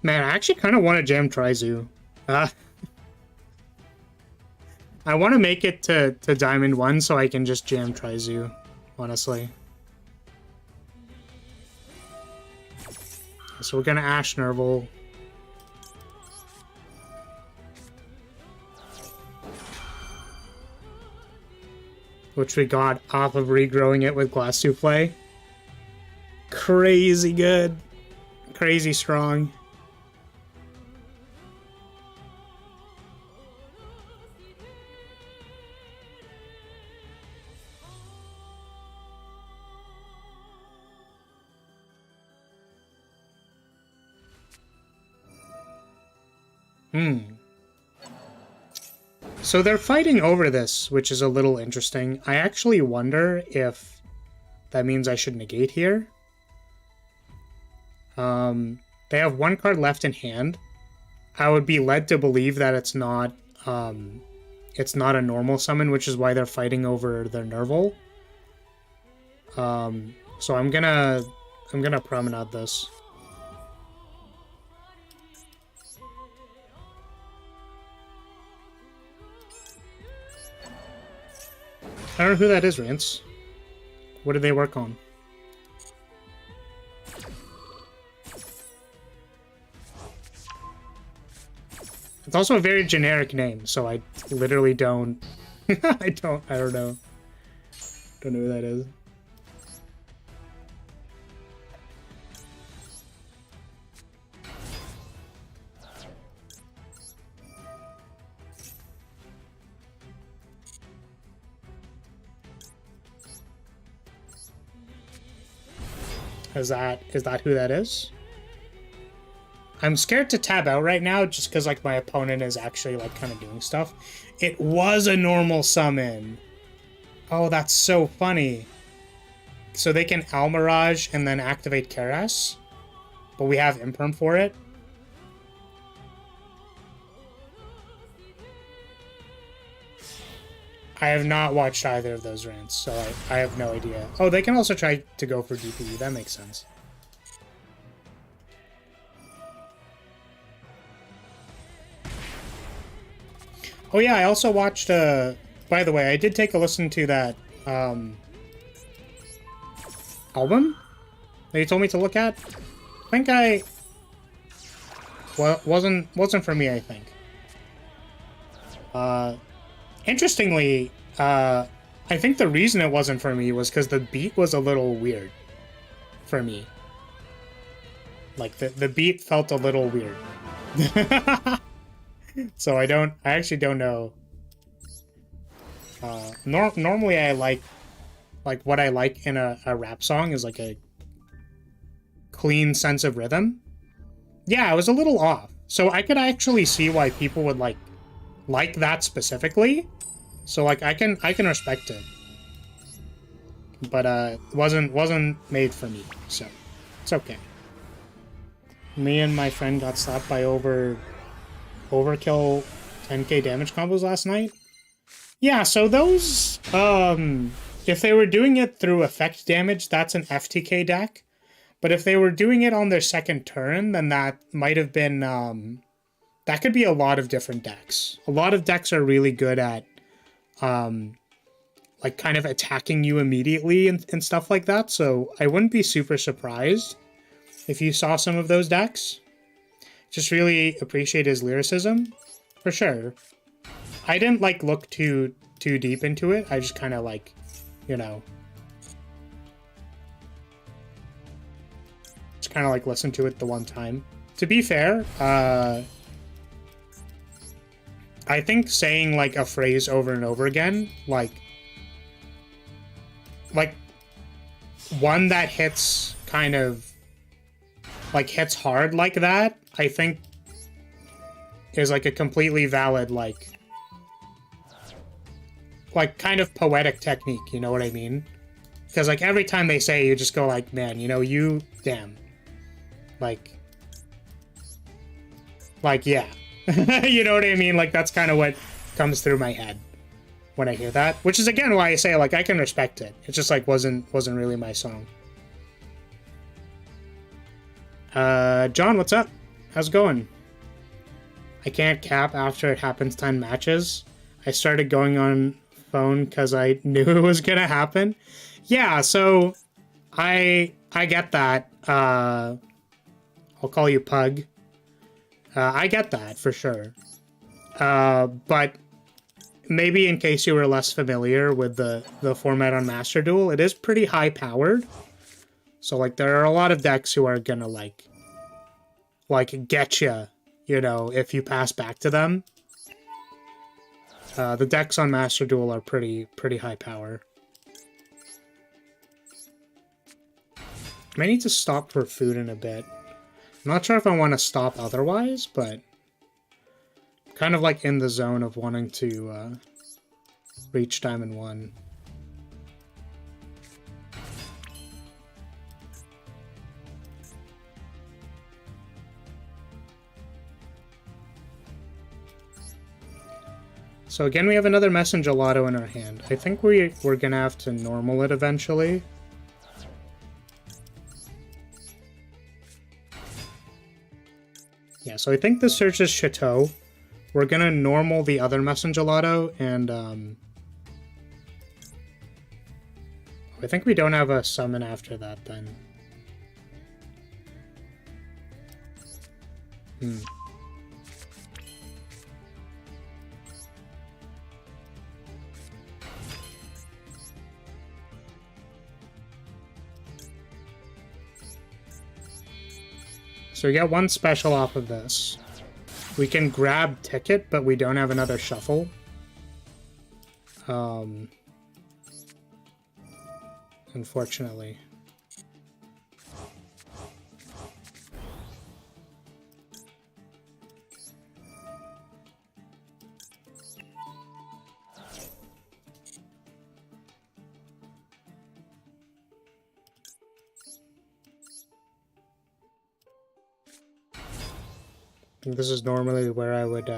Man, I actually kind of want to jam Trizu. I want to make it to Diamond 1 so I can just jam Trizu, honestly. So we're going to Ash Nerval. Which we got off of regrowing it with Glass Souffle. Crazy good. Crazy strong. So they're fighting over this, which is a little interesting. I actually wonder if that means I should negate here. They have one card left in hand. I would be led to believe that it's not a normal summon, which is why they're fighting over their Nerval. So I'm gonna promenade this. I don't know who that is, Rance. What did they work on? It's also a very generic name, so I literally don't... I don't know. Don't know who that is. Is that who that is? I'm scared to tab out right now just because, like, my opponent is actually, like, kind of doing stuff. It was a normal summon. Oh, that's so funny. So they can Almirage and then activate Karas, but we have Imperm for it. I have not watched either of those rants, so I have no idea. Oh, they can also try to go for DPE. That makes sense. Oh yeah, I also watched by the way, I did take a listen to that album that you told me to look at. I think wasn't for me, I think. Interestingly, I think the reason it wasn't for me was because the beat was a little weird for me. Like, the beat felt a little weird. So I actually don't know. Normally I like what I like in a rap song is like a clean sense of rhythm. Yeah, it was a little off. So I could actually see why people would like that specifically. So like I can respect it. But it wasn't made for me, so it's okay. Me and my friend got slapped by overkill 10k damage combos last night. Yeah, so those if they were doing it through effect damage, that's an FTK deck. But if they were doing it on their second turn, then that might have been that could be a lot of different decks. A lot of decks are really good at like kind of attacking you immediately and stuff like that. So I wouldn't be super surprised if you saw some of those decks. Just really appreciate his lyricism, for sure. I didn't like look too deep into it. I just kind of like, you know, just kind of like listened to it the one time. To be fair, I think saying like a phrase over and over again, like one that hits kind of like hits hard like that, I think is like a completely valid like kind of poetic technique, you know what I mean? Because like every time they say, you just go like, man, you know, you damn, like yeah. You know what I mean? Like that's kind of what comes through my head when I hear that, which is again why I say like I can respect it. It just like wasn't really my song. John, what's up? How's it going? I can't cap after it happens 10 matches. I started going on phone because I knew it was gonna happen. Yeah, so I get that. I'll call you Pug. I get that for sure. But maybe in case you were less familiar with the format on Master Duel, it is pretty high powered. So like there are a lot of decks who are gonna like get you know, if you pass back to them. The decks on Master Duel are pretty high power. I may need to stop for food in a bit. I'm not sure if I want to stop otherwise, but I'm kind of like in the zone of wanting to reach Diamond 1. So again, we have another Messenger Lotto in our hand. I think we're gonna have to normal it eventually. Yeah, so I think this searches Chateau. We're gonna normal the other Messenger Lotto, and I think we don't have a summon after that then. So we get one special off of this. We can grab Ticket, but we don't have another shuffle. Unfortunately. This is normally where I would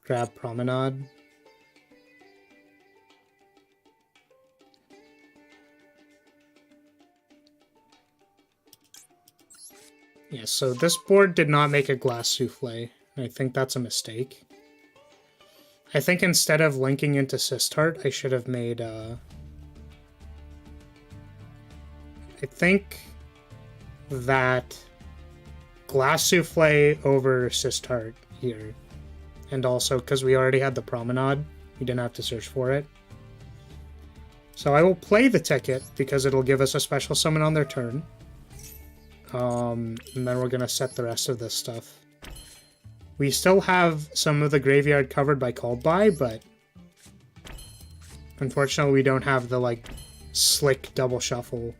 grab Promenade. Yeah, so this board did not make a glass souffle. I think that's a mistake. I think instead of linking into Sistart, I should have made, I think that glass souffle over Sistart here. And also, because we already had the promenade, we didn't have to search for it. So I will play the ticket, because it'll give us a special summon on their turn. And then we're going to set the rest of this stuff. We still have some of the graveyard covered by Called By, but unfortunately we don't have the, like, slick double shuffle.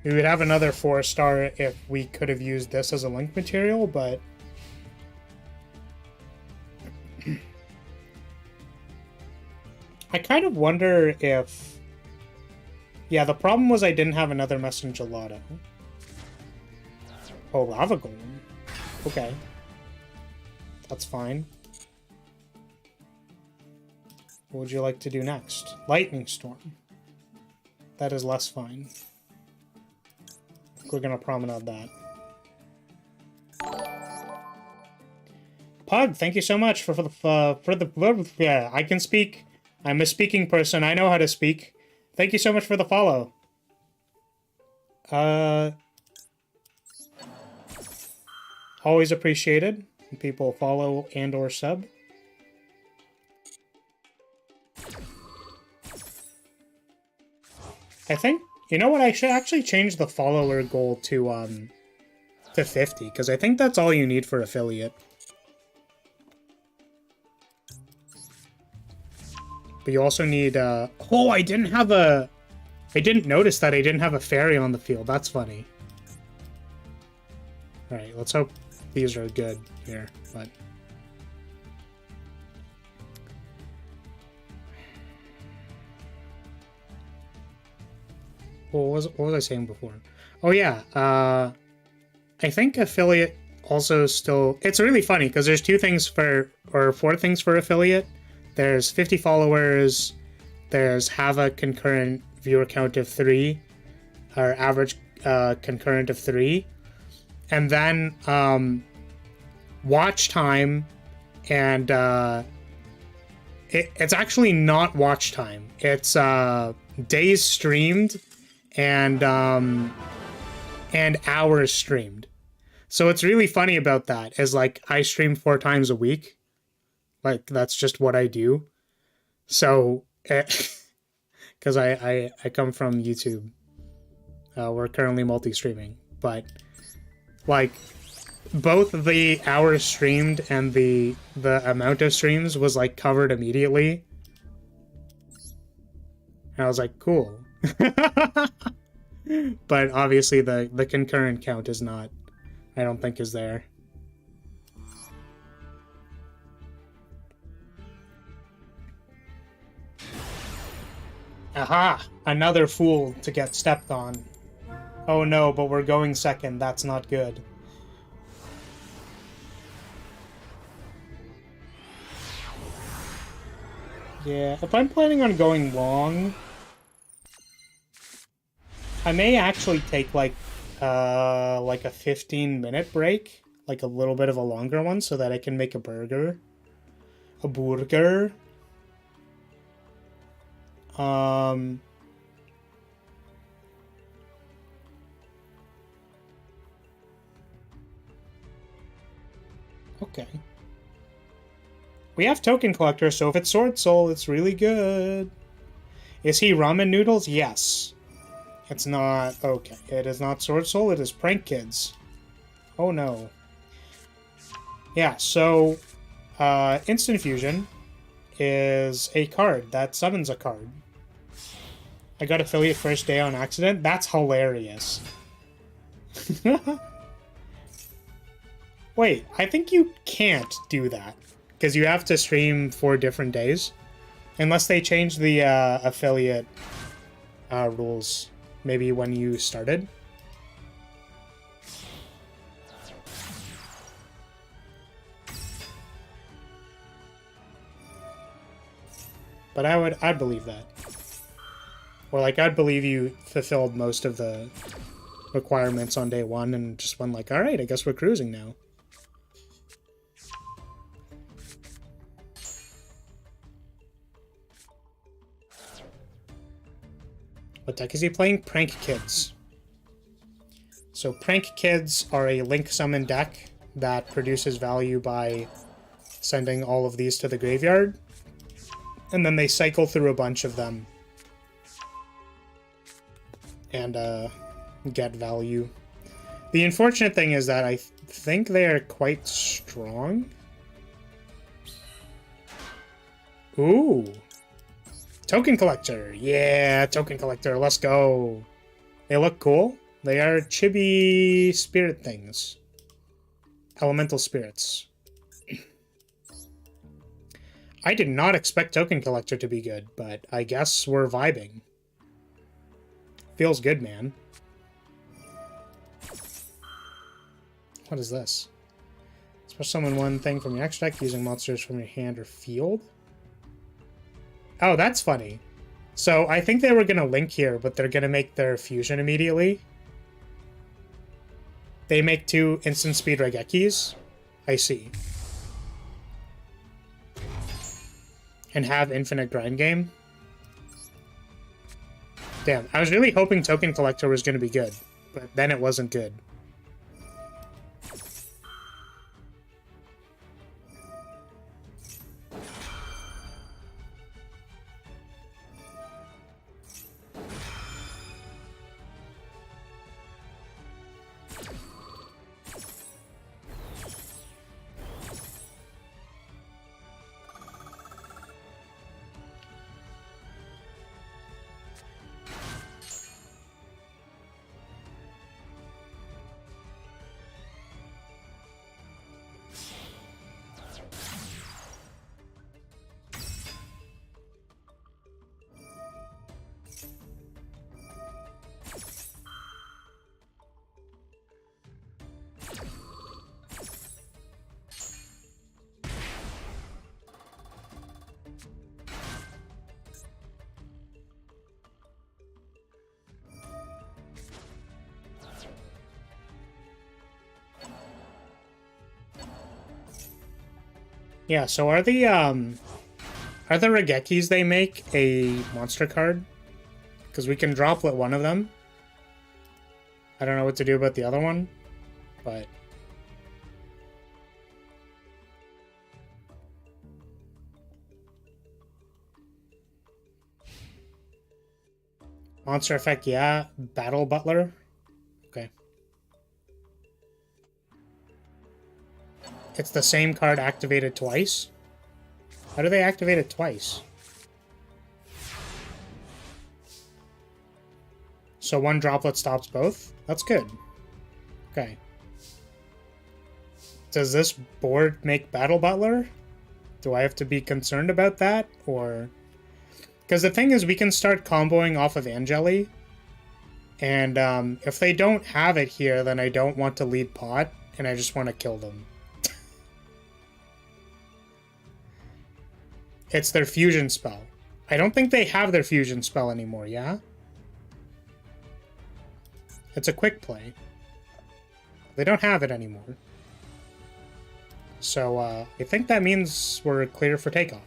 We would have another 4-star if we could have used this as a link material, but I kind of wonder if... Yeah, the problem was I didn't have another Messenger Gelato. Oh, Lava Golem. Okay. That's fine. What would you like to do next? Lightning Storm. That is less fine. We're gonna promenade that. Pug, thank you so much for the yeah, I can speak. I'm a speaking person. I know how to speak. Thank you so much for the follow. Always appreciated when people follow and or sub. I think, you know what, I should actually change the follower goal to 50, because I think that's all you need for affiliate. But you also need, oh, I didn't notice that I didn't have a fairy on the field. That's funny. Alright, let's hope these are good here, but... What was I saying before? Oh yeah, I think affiliate also still... It's really funny, because there's 2 things for... or 4 things for affiliate. There's 50 followers, there's have a concurrent viewer count of 3, or average concurrent of 3, and then watch time, and it's actually not watch time. It's days streamed and hours streamed. So what's really funny about that is, like, I stream 4 times a week. Like, that's just what I do. So, because I come from YouTube. We're currently multi-streaming. But, like, both the hours streamed and the amount of streams was, like, covered immediately. And I was like, cool. But obviously the concurrent count is not, I don't think, is there. Aha! Another fool to get stepped on. Oh no, but we're going second. That's not good. Yeah, if I'm planning on going long, I may actually take like a 15-minute break, like a little bit of a longer one, so that I can make a burger. A burger. Okay. We have Token Collector, so if it's Sword Soul, it's really good. Is he Ramen Noodles? Yes. It's not... Okay. It is not Sword Soul, it is Prank Kids. Oh no. Yeah, so... Instant Fusion is a card that summons a card. I got affiliate first day on accident? That's hilarious. Wait, I think you can't do that. Because you have to stream 4 different days. Unless they change the affiliate rules. Maybe when you started. But I'd believe that. Or, like, I'd believe you fulfilled most of the requirements on day 1 and just went like, alright, I guess we're cruising now. What deck is he playing? Prank Kids. So Prank Kids are a link summon deck that produces value by sending all of these to the graveyard. And then they cycle through a bunch of them. And get value. The unfortunate thing is that I think they are quite strong. Ooh. Token Collector. Yeah, Token Collector. Let's go. They look cool. They are chibi spirit things. Elemental spirits. I did not expect Token Collector to be good, but I guess we're vibing. Feels good, man. What is this? Special summon one thing from your extra deck using monsters from your hand or field. Oh, that's funny. So I think they were going to link here, but they're going to make their fusion immediately. They make 2 instant speed Regekis. I see. And have infinite grind game. Damn, I was really hoping Token Collector was going to be good, but then it wasn't good. Yeah, so are the Regekis they make a monster card? Because we can droplet one of them. I don't know what to do about the other one, but... Monster effect, yeah. Battle Butler. Okay. It's the same card activated twice? How do they activate it twice? So one droplet stops both? That's good. Okay. Does this board make Battle Butler? Do I have to be concerned about that? Or... Because the thing is, we can start comboing off of Angeli. And if they don't have it here, then I don't want to lead pot, and I just want to kill them. It's their fusion spell. I don't think they have their fusion spell anymore, yeah? It's a quick play. They don't have it anymore. So, I think that means we're clear for takeoff.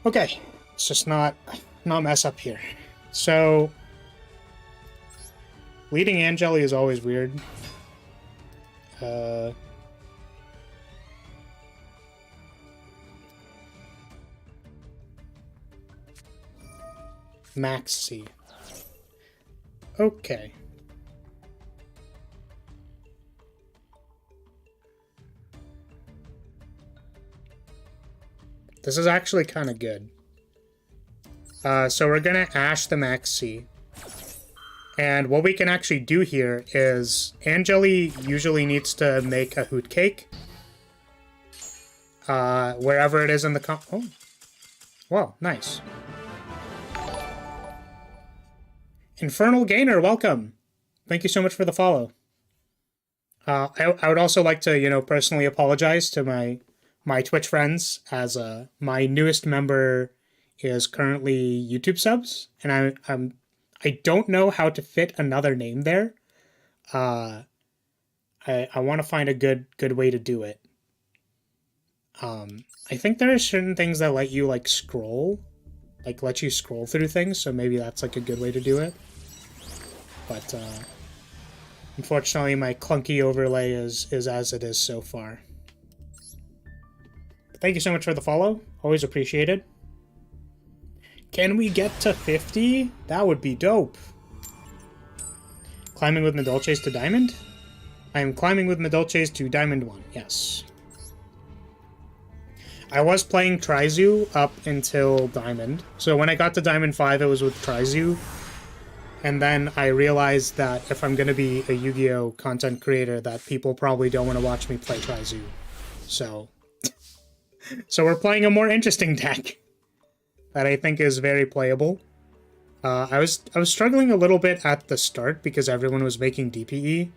Okay, let's just not mess up here. So, leading Angeli is always weird. Maxi. Okay. This is actually kind of good. So we're gonna Ash the Maxi. And what we can actually do here is Angeli usually needs to make a hoot cake. Wherever it is in the oh. Wow, nice. Infernal Gainer, welcome. Thank you so much for the follow. I would also like to, you know, personally apologize to my Twitch friends, as my newest member is currently YouTube subs, and I don't know how to fit another name there. I want to find a good way to do it. I think there are certain things that let you, like, scroll. Like, let you scroll through things, so maybe that's, like, a good way to do it. But, unfortunately, my clunky overlay is as it is so far. But thank you so much for the follow. Always appreciated. Can we get to 50? That would be dope. Climbing with Madolches to Diamond? I am climbing with Madolches to Diamond 1, yes. I was playing Trizu up until Diamond. So when I got to Diamond 5, it was with Trizu. And then I realized that if I'm going to be a Yu-Gi-Oh! Content creator, that people probably don't want to watch me play Trizu. So we're playing a more interesting deck that I think is very playable. I was struggling a little bit at the start because everyone was making DPE.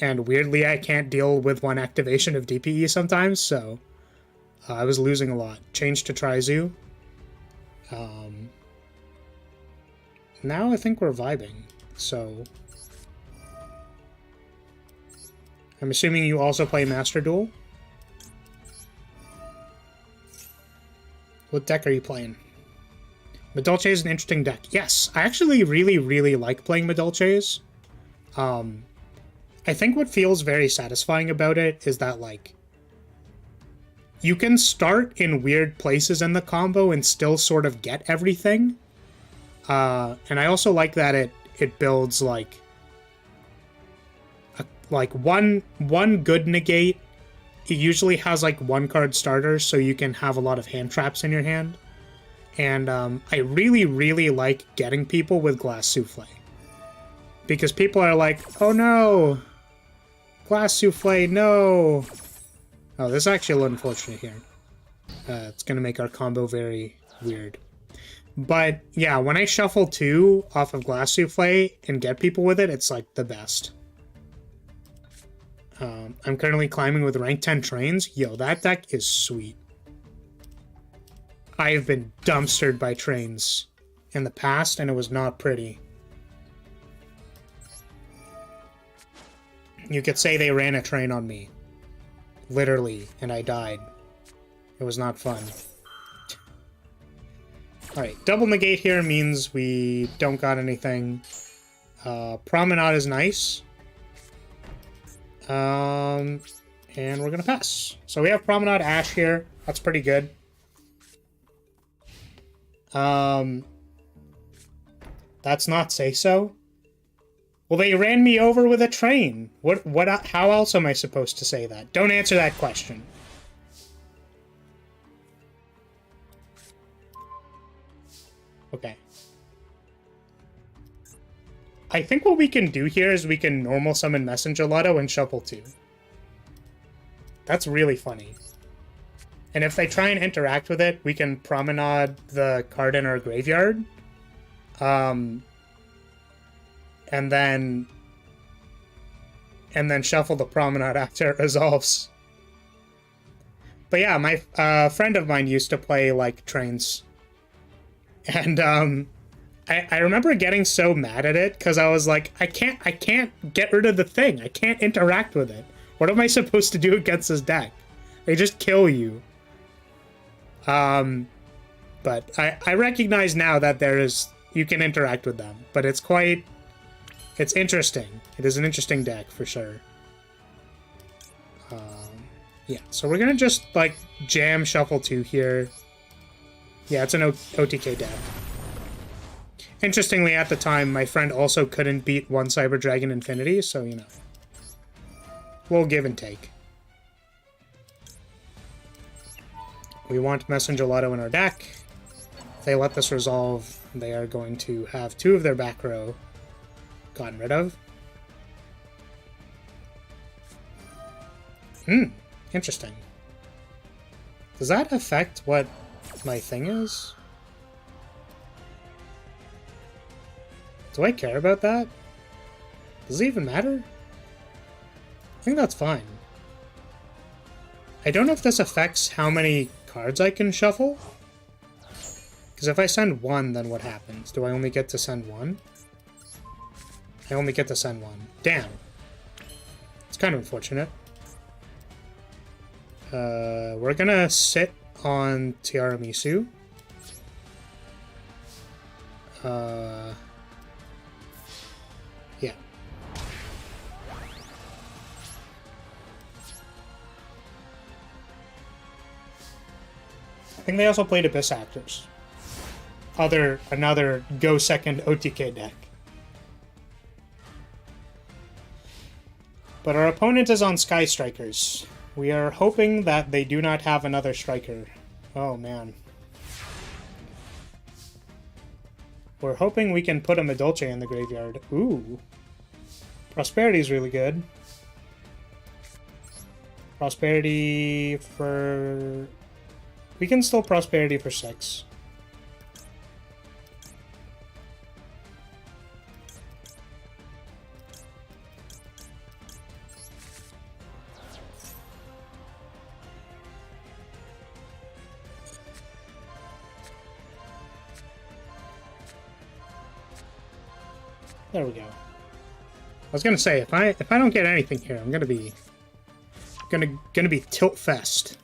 And weirdly, I can't deal with one activation of DPE sometimes, so... I was losing a lot. Changed to Trizu. Now I think we're vibing, so... I'm assuming you also play Master Duel? What deck are you playing? Madolches is an interesting deck. Yes, I actually really like playing Madolches. I think what feels very satisfying about it is that, like, you can start in weird places in the combo and still sort of get everything. And I also like that it builds like one good negate. It usually has like one card starters, so you can have a lot of hand traps in your hand. And I really like getting people with Glass Souffle. Because people are like, oh no! Glass Souffle, no! Oh, this is actually a little unfortunate here. It's going to make our combo very weird. But, yeah, when I shuffle 2 off of Glass Souffle and get people with it, it's, like, the best. I'm currently climbing with rank 10 trains. Yo, that deck is sweet. I have been dumpstered by trains in the past, and it was not pretty. You could say they ran a train on me. Literally, and I died. It was not fun. Alright, double negate here means we don't got anything. Promenade is nice. And we're gonna pass. So we have Promenade Ash here. That's pretty good. That's not say so. Well, they ran me over with a train. How else am I supposed to say that? Don't answer that question. Okay. I think what we can do here is we can normal summon Messenger Lotto and shuffle 2. That's really funny. And if they try and interact with it, we can promenade the card in our graveyard. And then shuffle the promenade after it resolves. But yeah, my friend of mine used to play, like, trains. And I remember getting so mad at it, because I was like, I can't get rid of the thing. I can't interact with it. What am I supposed to do against this deck? They just kill you. But I recognize now that you can interact with them. But it's interesting. It is an interesting deck, for sure. Yeah, so we're gonna just, like, jam shuffle 2 here. Yeah, it's an OTK deck. Interestingly, at the time, my friend also couldn't beat one Cyber Dragon Infinity, so, you know. We'll give and take. We want Messenger Lotto in our deck. If they let this resolve, they are going to have 2 of their back row gotten rid of. Interesting. Does that affect what my thing is? Do I care about that? Does it even matter? I think that's fine. I don't know if this affects how many cards I can shuffle. Because if I send 1, then what happens? Do I only get to send 1? I only get to send 1. Damn. It's kind of unfortunate. We're gonna sit on Tiramisu. Yeah. I think they also played Abyss Actors. Another go second OTK deck. But our opponent is on Sky Strikers. We are hoping that they do not have another striker. Oh man. We're hoping we can put a Madolche in the graveyard. Ooh. Prosperity is really good. Prosperity for... We can still Prosperity for 6. There we go. I was gonna say, if I don't get anything here, I'm gonna be tilt fest.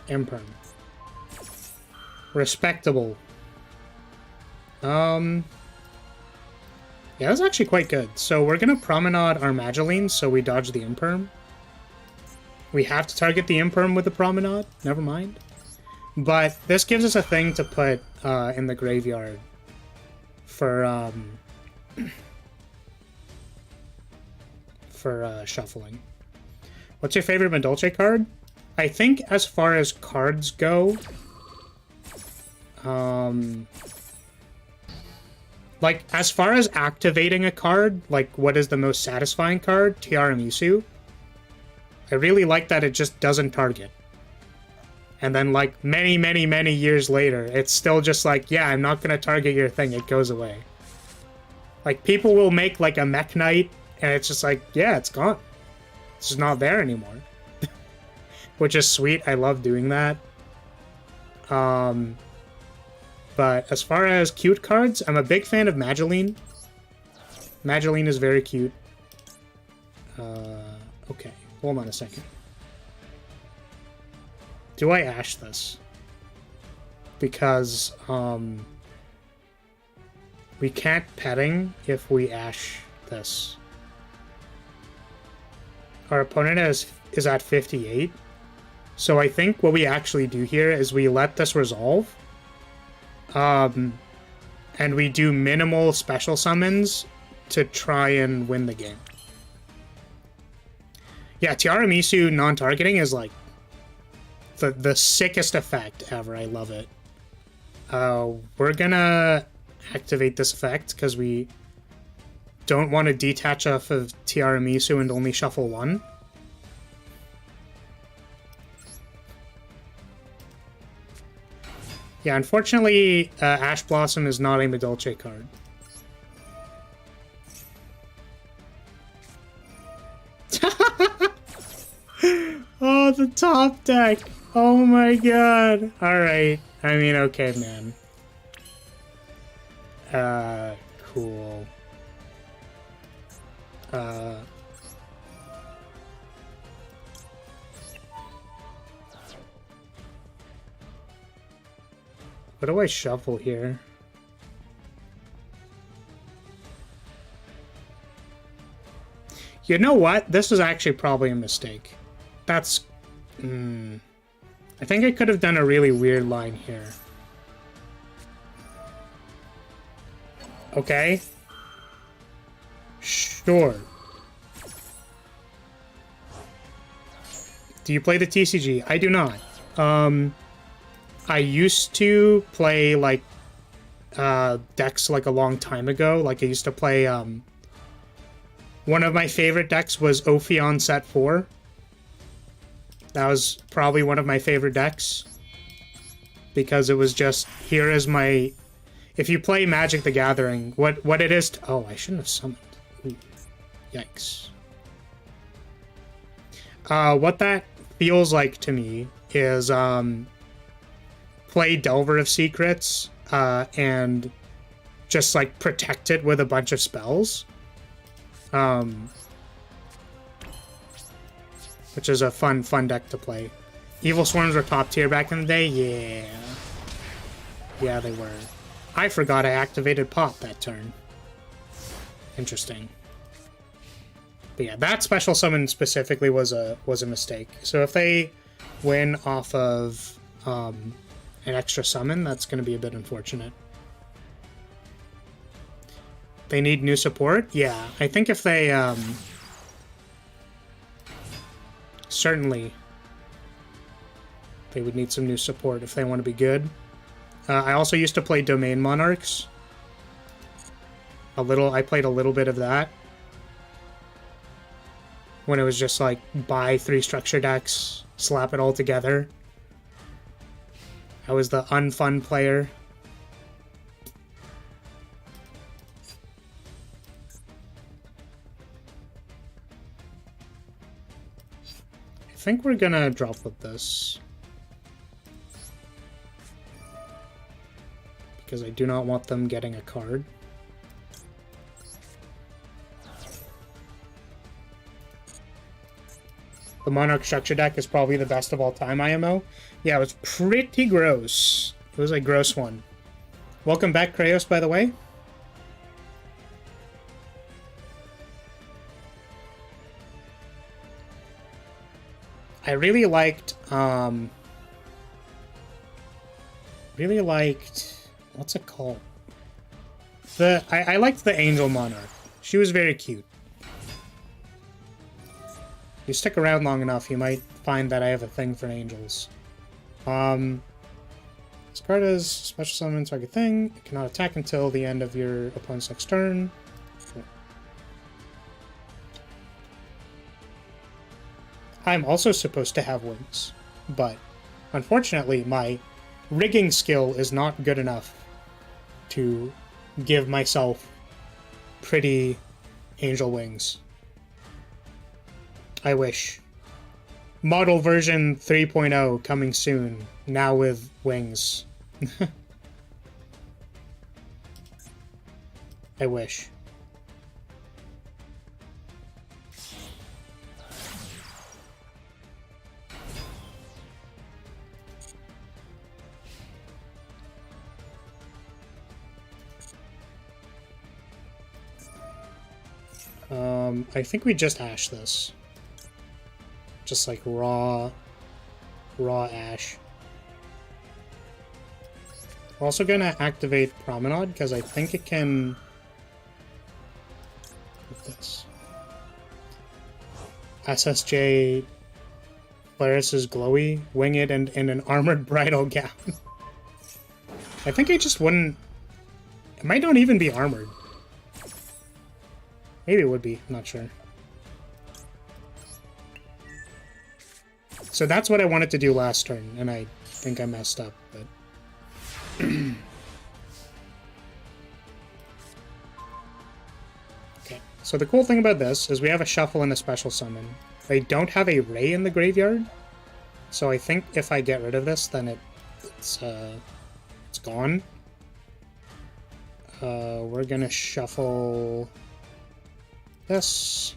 Imperm. Respectable. Yeah, that's actually quite good. So we're gonna Promenade our Mageline, so we dodge the Imperm. We have to target the Imperm with the Promenade. Never mind. But this gives us a thing to put in the graveyard for shuffling. What's your favorite Madolche card? I think as far as cards go, like, as far as activating a card, like, what is the most satisfying card? Tiramisu. I really like that it just doesn't target. And then, like, many, many, many years later, it's still just like, yeah, I'm not gonna target your thing, it goes away. Like, people will make, like, a Mech Knight, and it's just like, yeah, it's gone. It's just not there anymore. Which is sweet, I love doing that. But as far as cute cards, I'm a big fan of Mageline. Mageline is very cute. Okay, hold on a second. Do I Ash this? Because, we can't petting if we Ash this. Our opponent is at 58. So I think what we actually do here is we let this resolve. And we do minimal special summons to try and win the game. Yeah, Tiramisu non-targeting is like the sickest effect ever. I love it. We're gonna activate this effect because we don't want to detach off of Tiramisu and only shuffle one. Yeah, unfortunately, Ash Blossom is not a Madolche card. Oh, the top deck! Oh my god! Alright, I mean, okay, man. Cool. What do I shuffle here? You know what? This is actually probably a mistake. That's... I think I could have done a really weird line here. Okay. Sure. Do you play the TCG? I do not. I used to play, like, decks, like, a long time ago. Like, I used to play, one of my favorite decks was Ophion Set 4. That was probably one of my favorite decks. Because it was just, here is my... If you play Magic the Gathering, what it is... Oh, I shouldn't have summoned. Ooh, yikes. What feels like to me is play Delver of Secrets and just like protect it with a bunch of spells. Which is a fun deck to play. Evil Swarms were top tier back in the day? Yeah. Yeah, they were. I forgot I activated Pop that turn. Interesting. But yeah, that special summon specifically was a mistake. So if they win off of an extra summon, that's going to be a bit unfortunate. They need new support? Yeah, I think if they... certainly they would need some new support if they want to be good. I also used to play Domain Monarchs. I played a little bit of that. When it was just like, buy 3 structure decks, slap it all together. I was the unfun player. I think we're gonna drop with this. Because I do not want them getting a card. The Monarch structure deck is probably the best of all time, IMO. Yeah, it was pretty gross. It was a gross one. Welcome back, Krayos, by the way. I really liked, what's it called? I liked the Angel Monarch. She was very cute. If you stick around long enough, you might find that I have a thing for angels. This card is special summon target thing. It cannot attack until the end of your opponent's next turn. Cool. I'm also supposed to have wings, but unfortunately my rigging skill is not good enough to give myself pretty angel wings. I wish. Model version 3.0 coming soon, now with wings. I wish. I think we just ash this. Just like raw ash. We're also gonna activate Promenade because I think it can... With this. SSJ Polaris is glowy, winged, and in an armored bridal gown. I think I just wouldn't... It might not even be armored. Maybe it would be, I'm not sure. So that's what I wanted to do last turn, and I think I messed up, but... Okay, so the cool thing about this is we have a shuffle and a special summon. They don't have a Ray in the graveyard, so I think if I get rid of this, then it's gone. We're gonna shuffle this.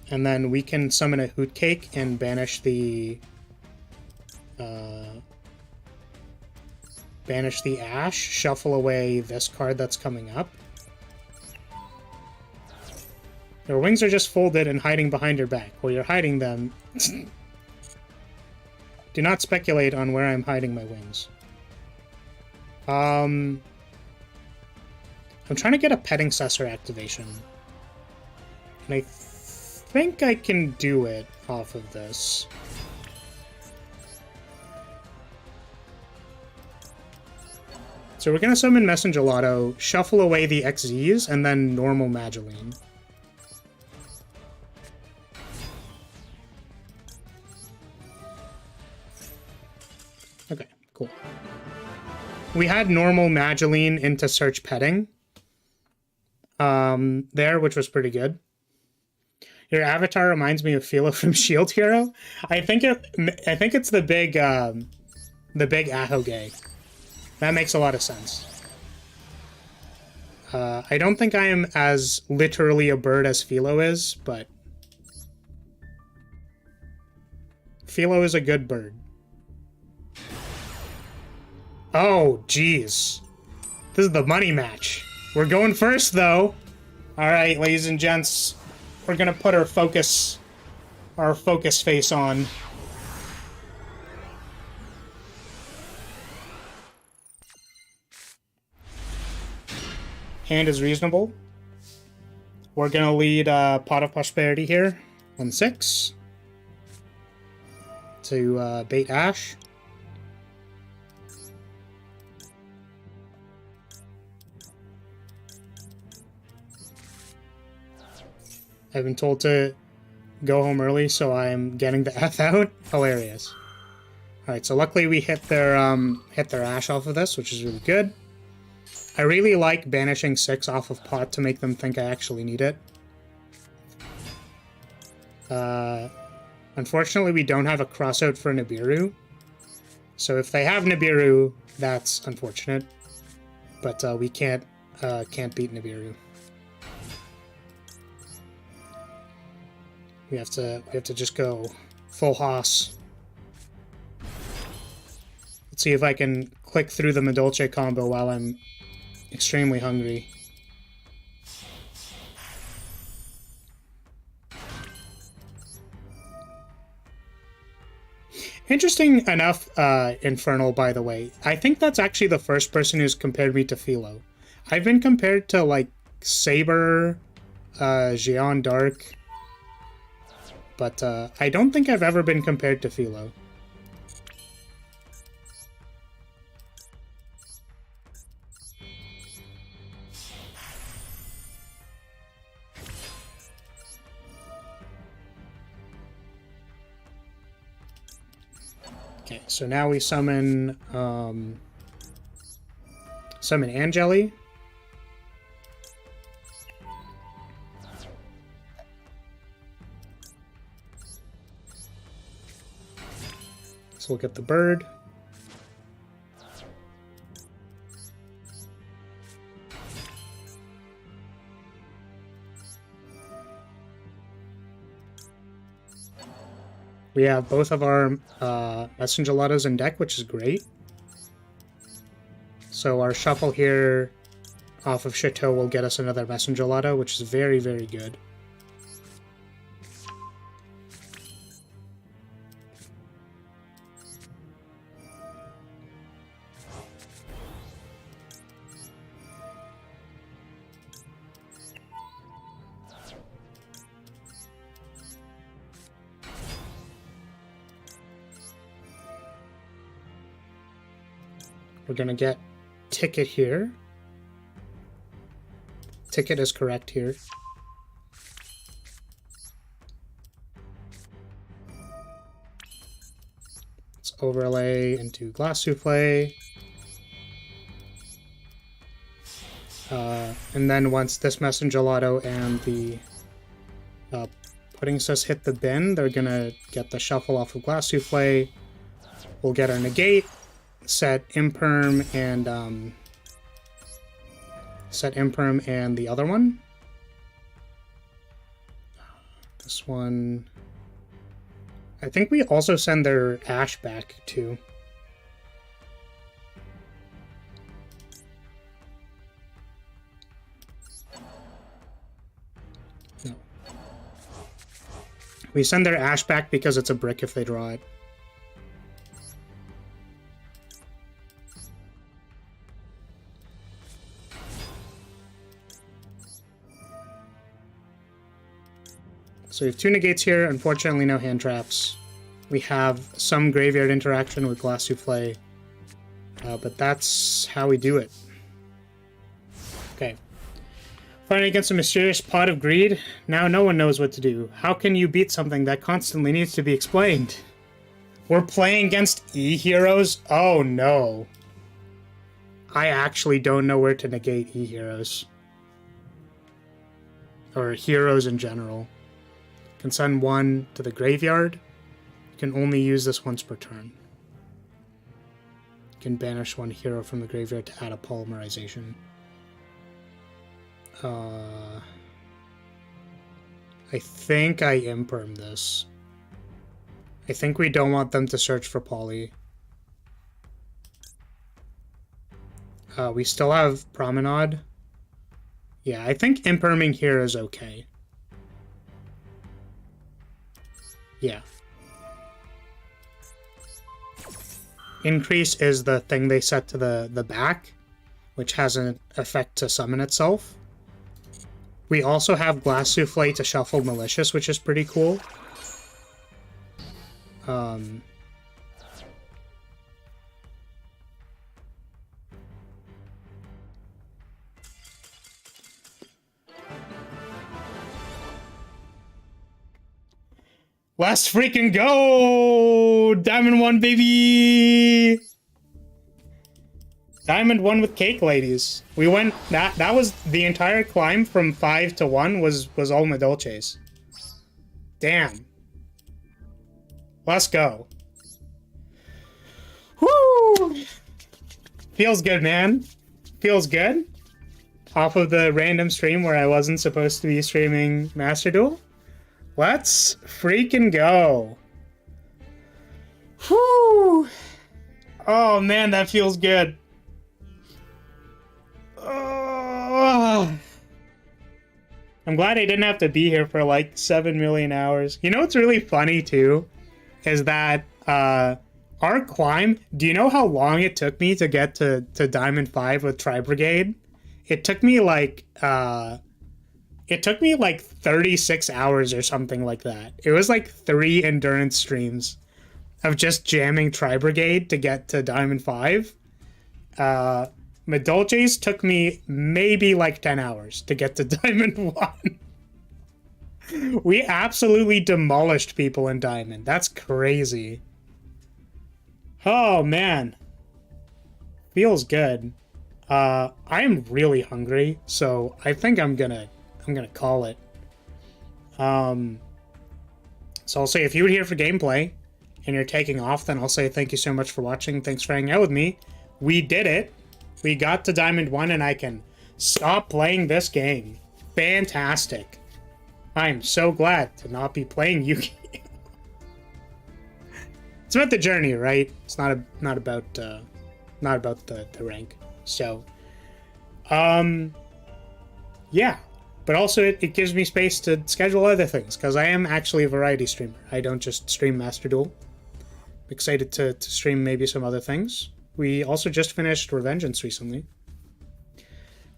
And then we can summon a Hoot Cake and banish the Ash, shuffle away this card that's coming up. Your wings are just folded and hiding behind your back. While you're hiding them, do not speculate on where I'm hiding my wings. I'm trying to get a Petting Cessor activation. And I think I can do it off of this. So we're going to summon Messengelato, shuffle away the XZs, and then normal Mageline. Okay, cool. We had normal Mageline into Search Petting there, which was pretty good. Your avatar reminds me of Philo from Shield Hero. I think it's the big Ahoge. That makes a lot of sense. I don't think I am as literally a bird as Philo is, but Philo is a good bird. Oh, jeez. This is the money match. We're going first, though. All right, ladies and gents, we're gonna put our focus face on. Hand is reasonable. We're gonna lead Pot of Prosperity here on 6 to bait Ash. I've been told to go home early, so I'm getting the F out. Hilarious. Alright, so luckily we hit their Ash off of this, which is really good. I really like banishing 6 off of Pot to make them think I actually need it. Unfortunately, we don't have a crossout for Nibiru. So if they have Nibiru, that's unfortunate. But we can't beat Nibiru. We have to just go full Hoss. Let's see if I can click through the Madolche combo while I'm extremely hungry. Interesting enough, Infernal, by the way. I think that's actually the first person who's compared me to Philo. I've been compared to, like, Saber, Jean d'Arc, but I don't think I've ever been compared to Philo. Okay, so now we summon Angeli. So we'll get the bird. We have both of our Messenger Lottos in deck, which is great. So our shuffle here off of Chateau will get us another Messenger Lotto, which is very, very good. We're gonna get Ticket here. Ticket is correct here. Let's overlay into Glass Souffle. And then once this Messenger Lotto and the Pudding Sus hit the bin, they're gonna get the shuffle off of Glass Souffle. We'll get our negate. Set Imperm and the other one. This one. I think we also send their Ash back too. No. We send their Ash back because it's a brick if they draw it. So we have 2 negates here, unfortunately no hand traps. We have some graveyard interaction with Glass Souffle, but that's how we do it. Okay. Fighting against a mysterious pot of greed, now no one knows what to do. How can you beat something that constantly needs to be explained? We're playing against E-heroes? Oh no. I actually don't know where to negate E-heroes. Or heroes in general. can send one to the graveyard. You can only use this once per turn. You can banish one hero from the graveyard to add a polymerization. I think I imperm this. I think we don't want them to search for poly. We still have Promenade. Yeah, I think imperming here is okay. Yeah. Increase is the thing they set to the back, which has an effect to summon itself. We also have Glass Souffle to shuffle Malicious, which is pretty cool. Let's freaking go! Diamond 1, baby! Diamond 1 with cake, ladies. We went... That was the entire climb from 5 to 1 was all Madolches. Damn. Let's go. Woo! Feels good, man. Feels good. Off of the random stream where I wasn't supposed to be streaming Master Duel. Let's freaking go. Whew. Oh man, that feels good. Oh. I'm glad I didn't have to be here for like 7 million hours. You know what's really funny too? Is that our climb, do you know how long it took me to get to Diamond 5 with Tri-Brigade? It took me like 36 hours or something like that. It was like 3 endurance streams of just jamming Tri-Brigade to get to Diamond 5. Madolches took me maybe like 10 hours to get to Diamond 1. We absolutely demolished people in Diamond. That's crazy. Oh, man. Feels good. I am really hungry, so I think I'm gonna call it. So I'll say if you were here for gameplay and you're taking off, then I'll say thank you so much for watching. Thanks for hanging out with me. We did it. We got to Diamond 1 and I can stop playing this game. Fantastic. I'm so glad to not be playing Yu-Gi-Oh! It's about the journey, right? It's not about the rank. So, yeah. But also it gives me space to schedule other things, because I am actually a variety streamer. I don't just stream Master Duel. I'm excited to stream maybe some other things. We also just finished Revengeance recently.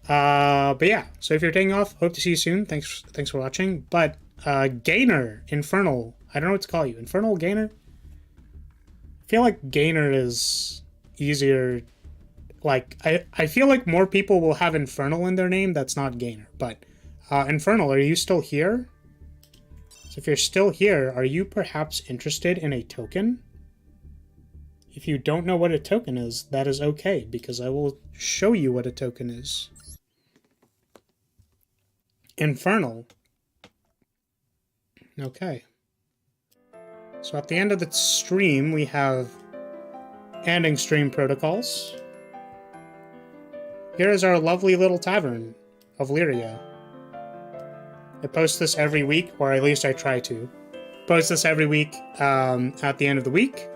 But yeah, so if you're taking off, hope to see you soon. Thanks for watching. But Gainer, Infernal, I don't know what to call you. Infernal, Gainer? I feel like Gainer is easier. Like, I feel like more people will have Infernal in their name that's not Gainer. But Infernal, are you still here? So if you're still here, are you perhaps interested in a token? If you don't know what a token is, that is okay, because I will show you what a token is. Infernal. Okay. So at the end of the stream, we have ending stream protocols. Here is our lovely little tavern of Lyria. I post this every week, or at least I try to. Post this every week at the end of the week.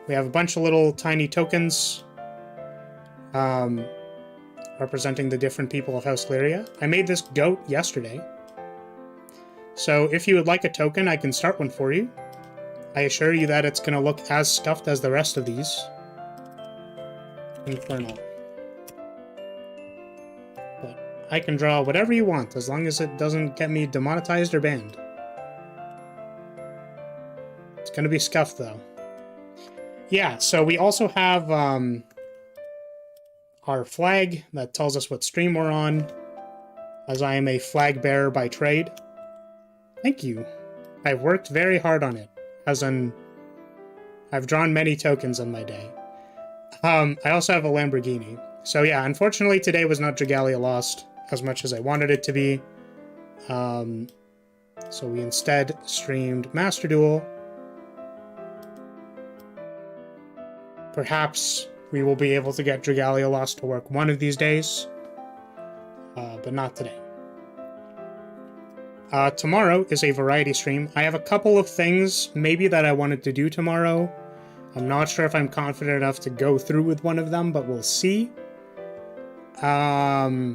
We have a bunch of little tiny tokens representing the different people of House Lyria. I made this goat yesterday. So if you would like a token, I can start one for you. I assure you that it's going to look as stuffed as the rest of these. Infernal. But I can draw whatever you want, as long as it doesn't get me demonetized or banned. It's going to be scuffed, though. Yeah, so we also have our flag that tells us what stream we're on, as I am a flag bearer by trade. Thank you. I've worked very hard on it, as in I've drawn many tokens in my day. I also have a Lamborghini. So yeah, unfortunately today was not Dragalia Lost as much as I wanted it to be. So we instead streamed Master Duel. Perhaps we will be able to get Dragalia Lost to work one of these days, but not today. Tomorrow is a variety stream. I have a couple of things maybe that I wanted to do tomorrow. I'm not sure if I'm confident enough to go through with one of them, but we'll see. Yeah.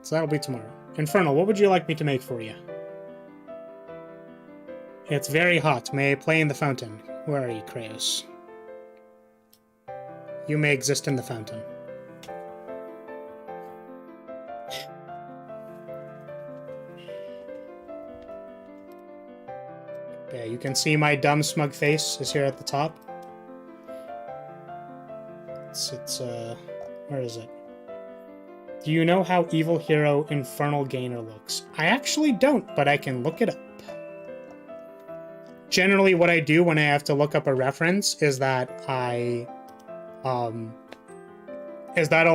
So that'll be tomorrow. Infernal, what would you like me to make for you? It's very hot. May I play in the fountain? Where are you, Kraos? You may exist in the fountain. Yeah, you can see my dumb, smug face is here at the top. It's where is it? Do you know how Evil Hero Infernal Gainer looks? I actually don't, but I can look it up. Generally, what I do when I have to look up a reference is that I'll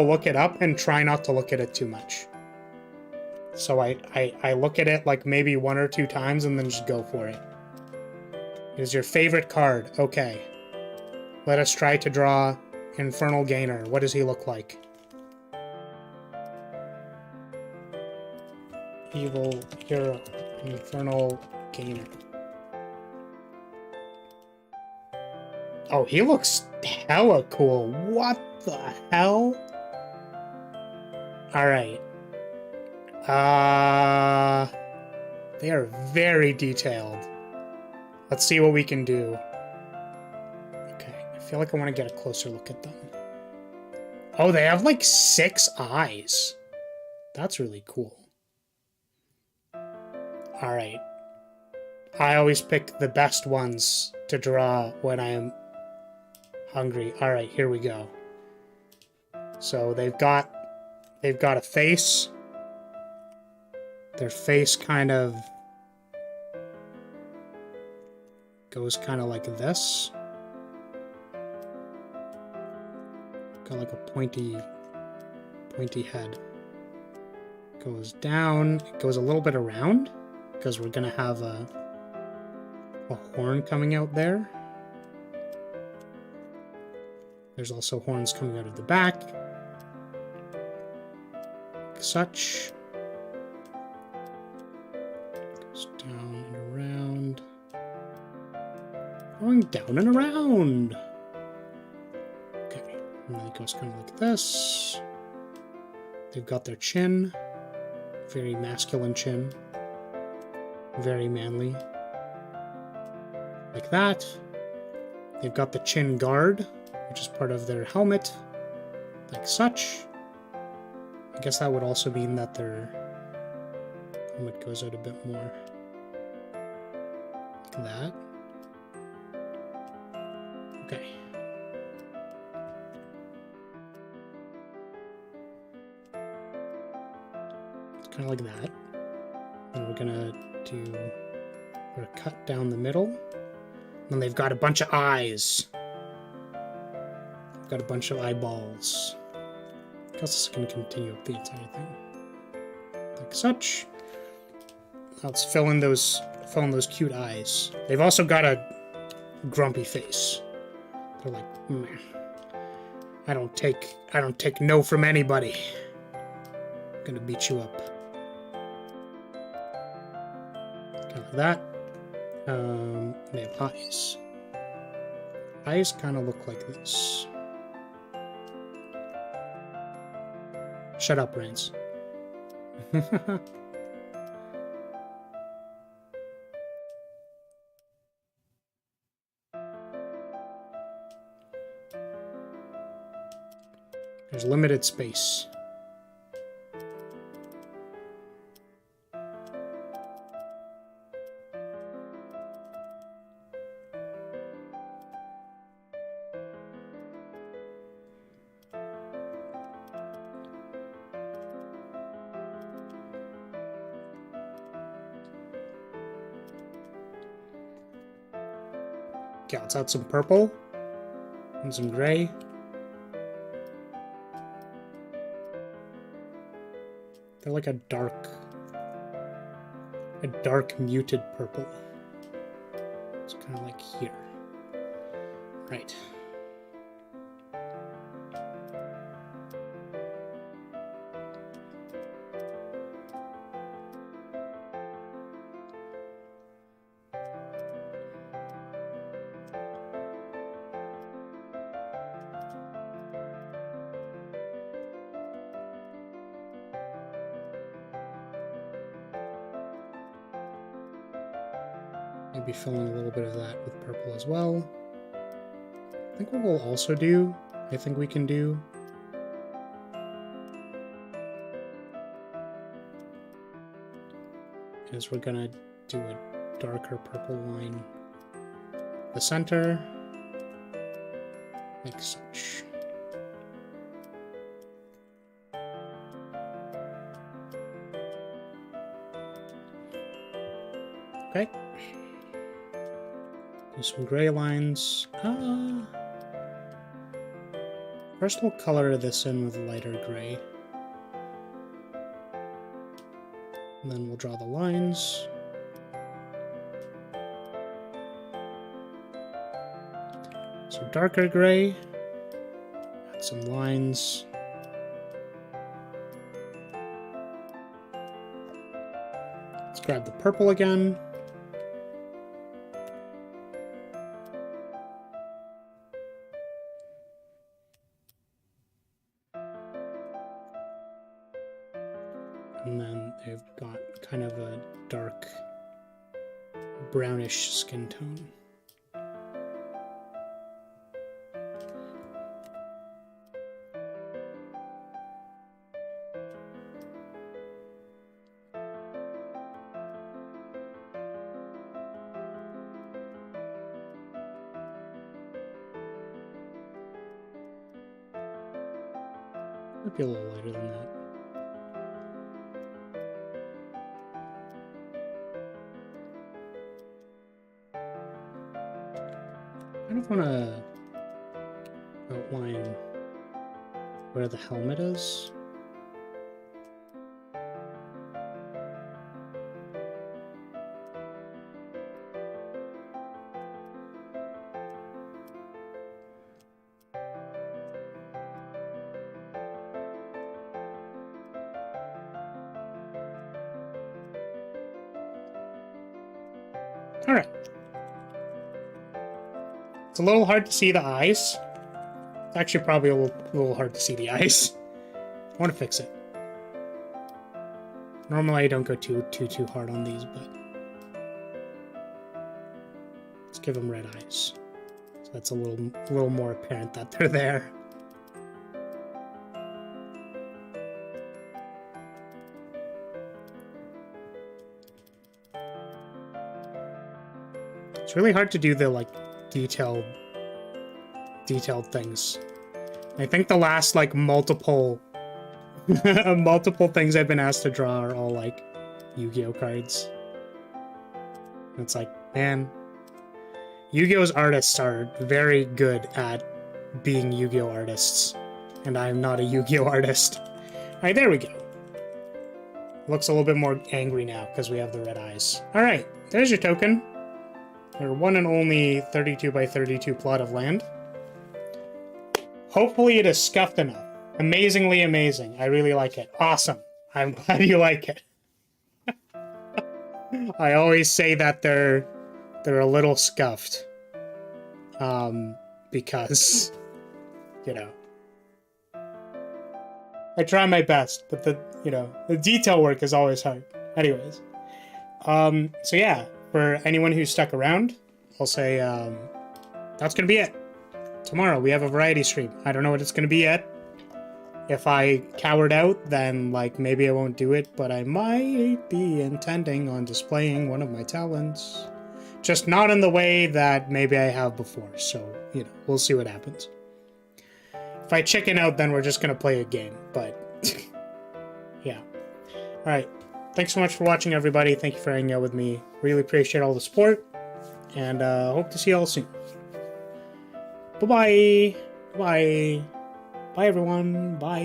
look it up and try not to look at it too much. So I look at it like maybe 1 or 2 times and then just go for it. It is your favorite card. Okay. Let us try to draw Infernal Gainer. What does he look like? Evil Hero Infernal Gainer. Oh, he looks hella cool. What the hell? Alright. They are very detailed. Let's see what we can do. Okay, I feel like I want to get a closer look at them. Oh, they have like 6 eyes. That's really cool. Alright. I always pick the best ones to draw when I am hungry. Alright, here we go. So they've got a face. Their face kind of goes kind of like this. Got like a pointy head. Goes down. It goes a little bit around because we're gonna have a horn coming out there. There's also horns coming out of the back. Like such. Goes down and around. Going down and around. Okay. And then it goes kind of like this. They've got their chin. Very masculine chin. Very manly. Like that. They've got the chin guard, which is part of their helmet, like such. I guess that would also mean that their helmet goes out a bit more. Like that. Okay. It's kind of like that. And we're gonna cut down the middle. And they've got a bunch of eyes. Got a bunch of eyeballs. I guess this is going to continue up the entire thing. Like such. Let's fill in those cute eyes. They've also got a grumpy face. They're like, meh. I don't take no from anybody. I'm gonna beat you up. Kind of like that. They have eyes. Eyes kind of look like this. Shut up, Brains. There's limited space. Okay, let's add some purple and some gray. They're like a dark a dark muted purple. It's kind of like here. Right. Maybe filling a little bit of that with purple as well. I think what we'll also do, we can do, is we're gonna do a darker purple line the center, like such. Okay. Do some gray lines. First we'll color this in with lighter gray. And then we'll draw the lines. So darker gray. Add some lines. Let's grab the purple again. And then they've got kind of a dark brownish skin tone. Might be a little lighter than that. I kind of want to outline where the helmet is. All right. It's a little hard to see the eyes. It's actually probably a little hard to see the eyes. I want to fix it. Normally I don't go too hard on these, but let's give them red eyes. So that's a little more apparent that they're there. It's really hard to do the like detailed things. I think the last like multiple things I've been asked to draw are all like Yu-Gi-Oh cards. And it's like, man, Yu-Gi-Oh's artists are very good at being Yu-Gi-Oh artists, and I'm not a Yu-Gi-Oh artist. Alright, there we go. Looks a little bit more angry now because we have the red eyes. Alright, there's your token. Your one and only 32 by 32 plot of land. Hopefully it is scuffed enough. Amazingly amazing. I really like it. Awesome. I'm glad you like it. I always say that they're a little scuffed. Because, you know, I try my best, but the detail work is always hard. Anyways. So yeah. For anyone who's stuck around, I'll say that's going to be it. Tomorrow we have a variety stream. I don't know what it's going to be yet. If I cowered out, then like maybe I won't do it, but I might be intending on displaying one of my talents. Just not in the way that maybe I have before, so, we'll see what happens. If I chicken out, then we're just going to play a game, but yeah. Alright. Thanks so much for watching, everybody. Thank you for hanging out with me. Really appreciate all the support, and hope to see you all soon. Bye-bye. Bye. Bye, everyone. Bye.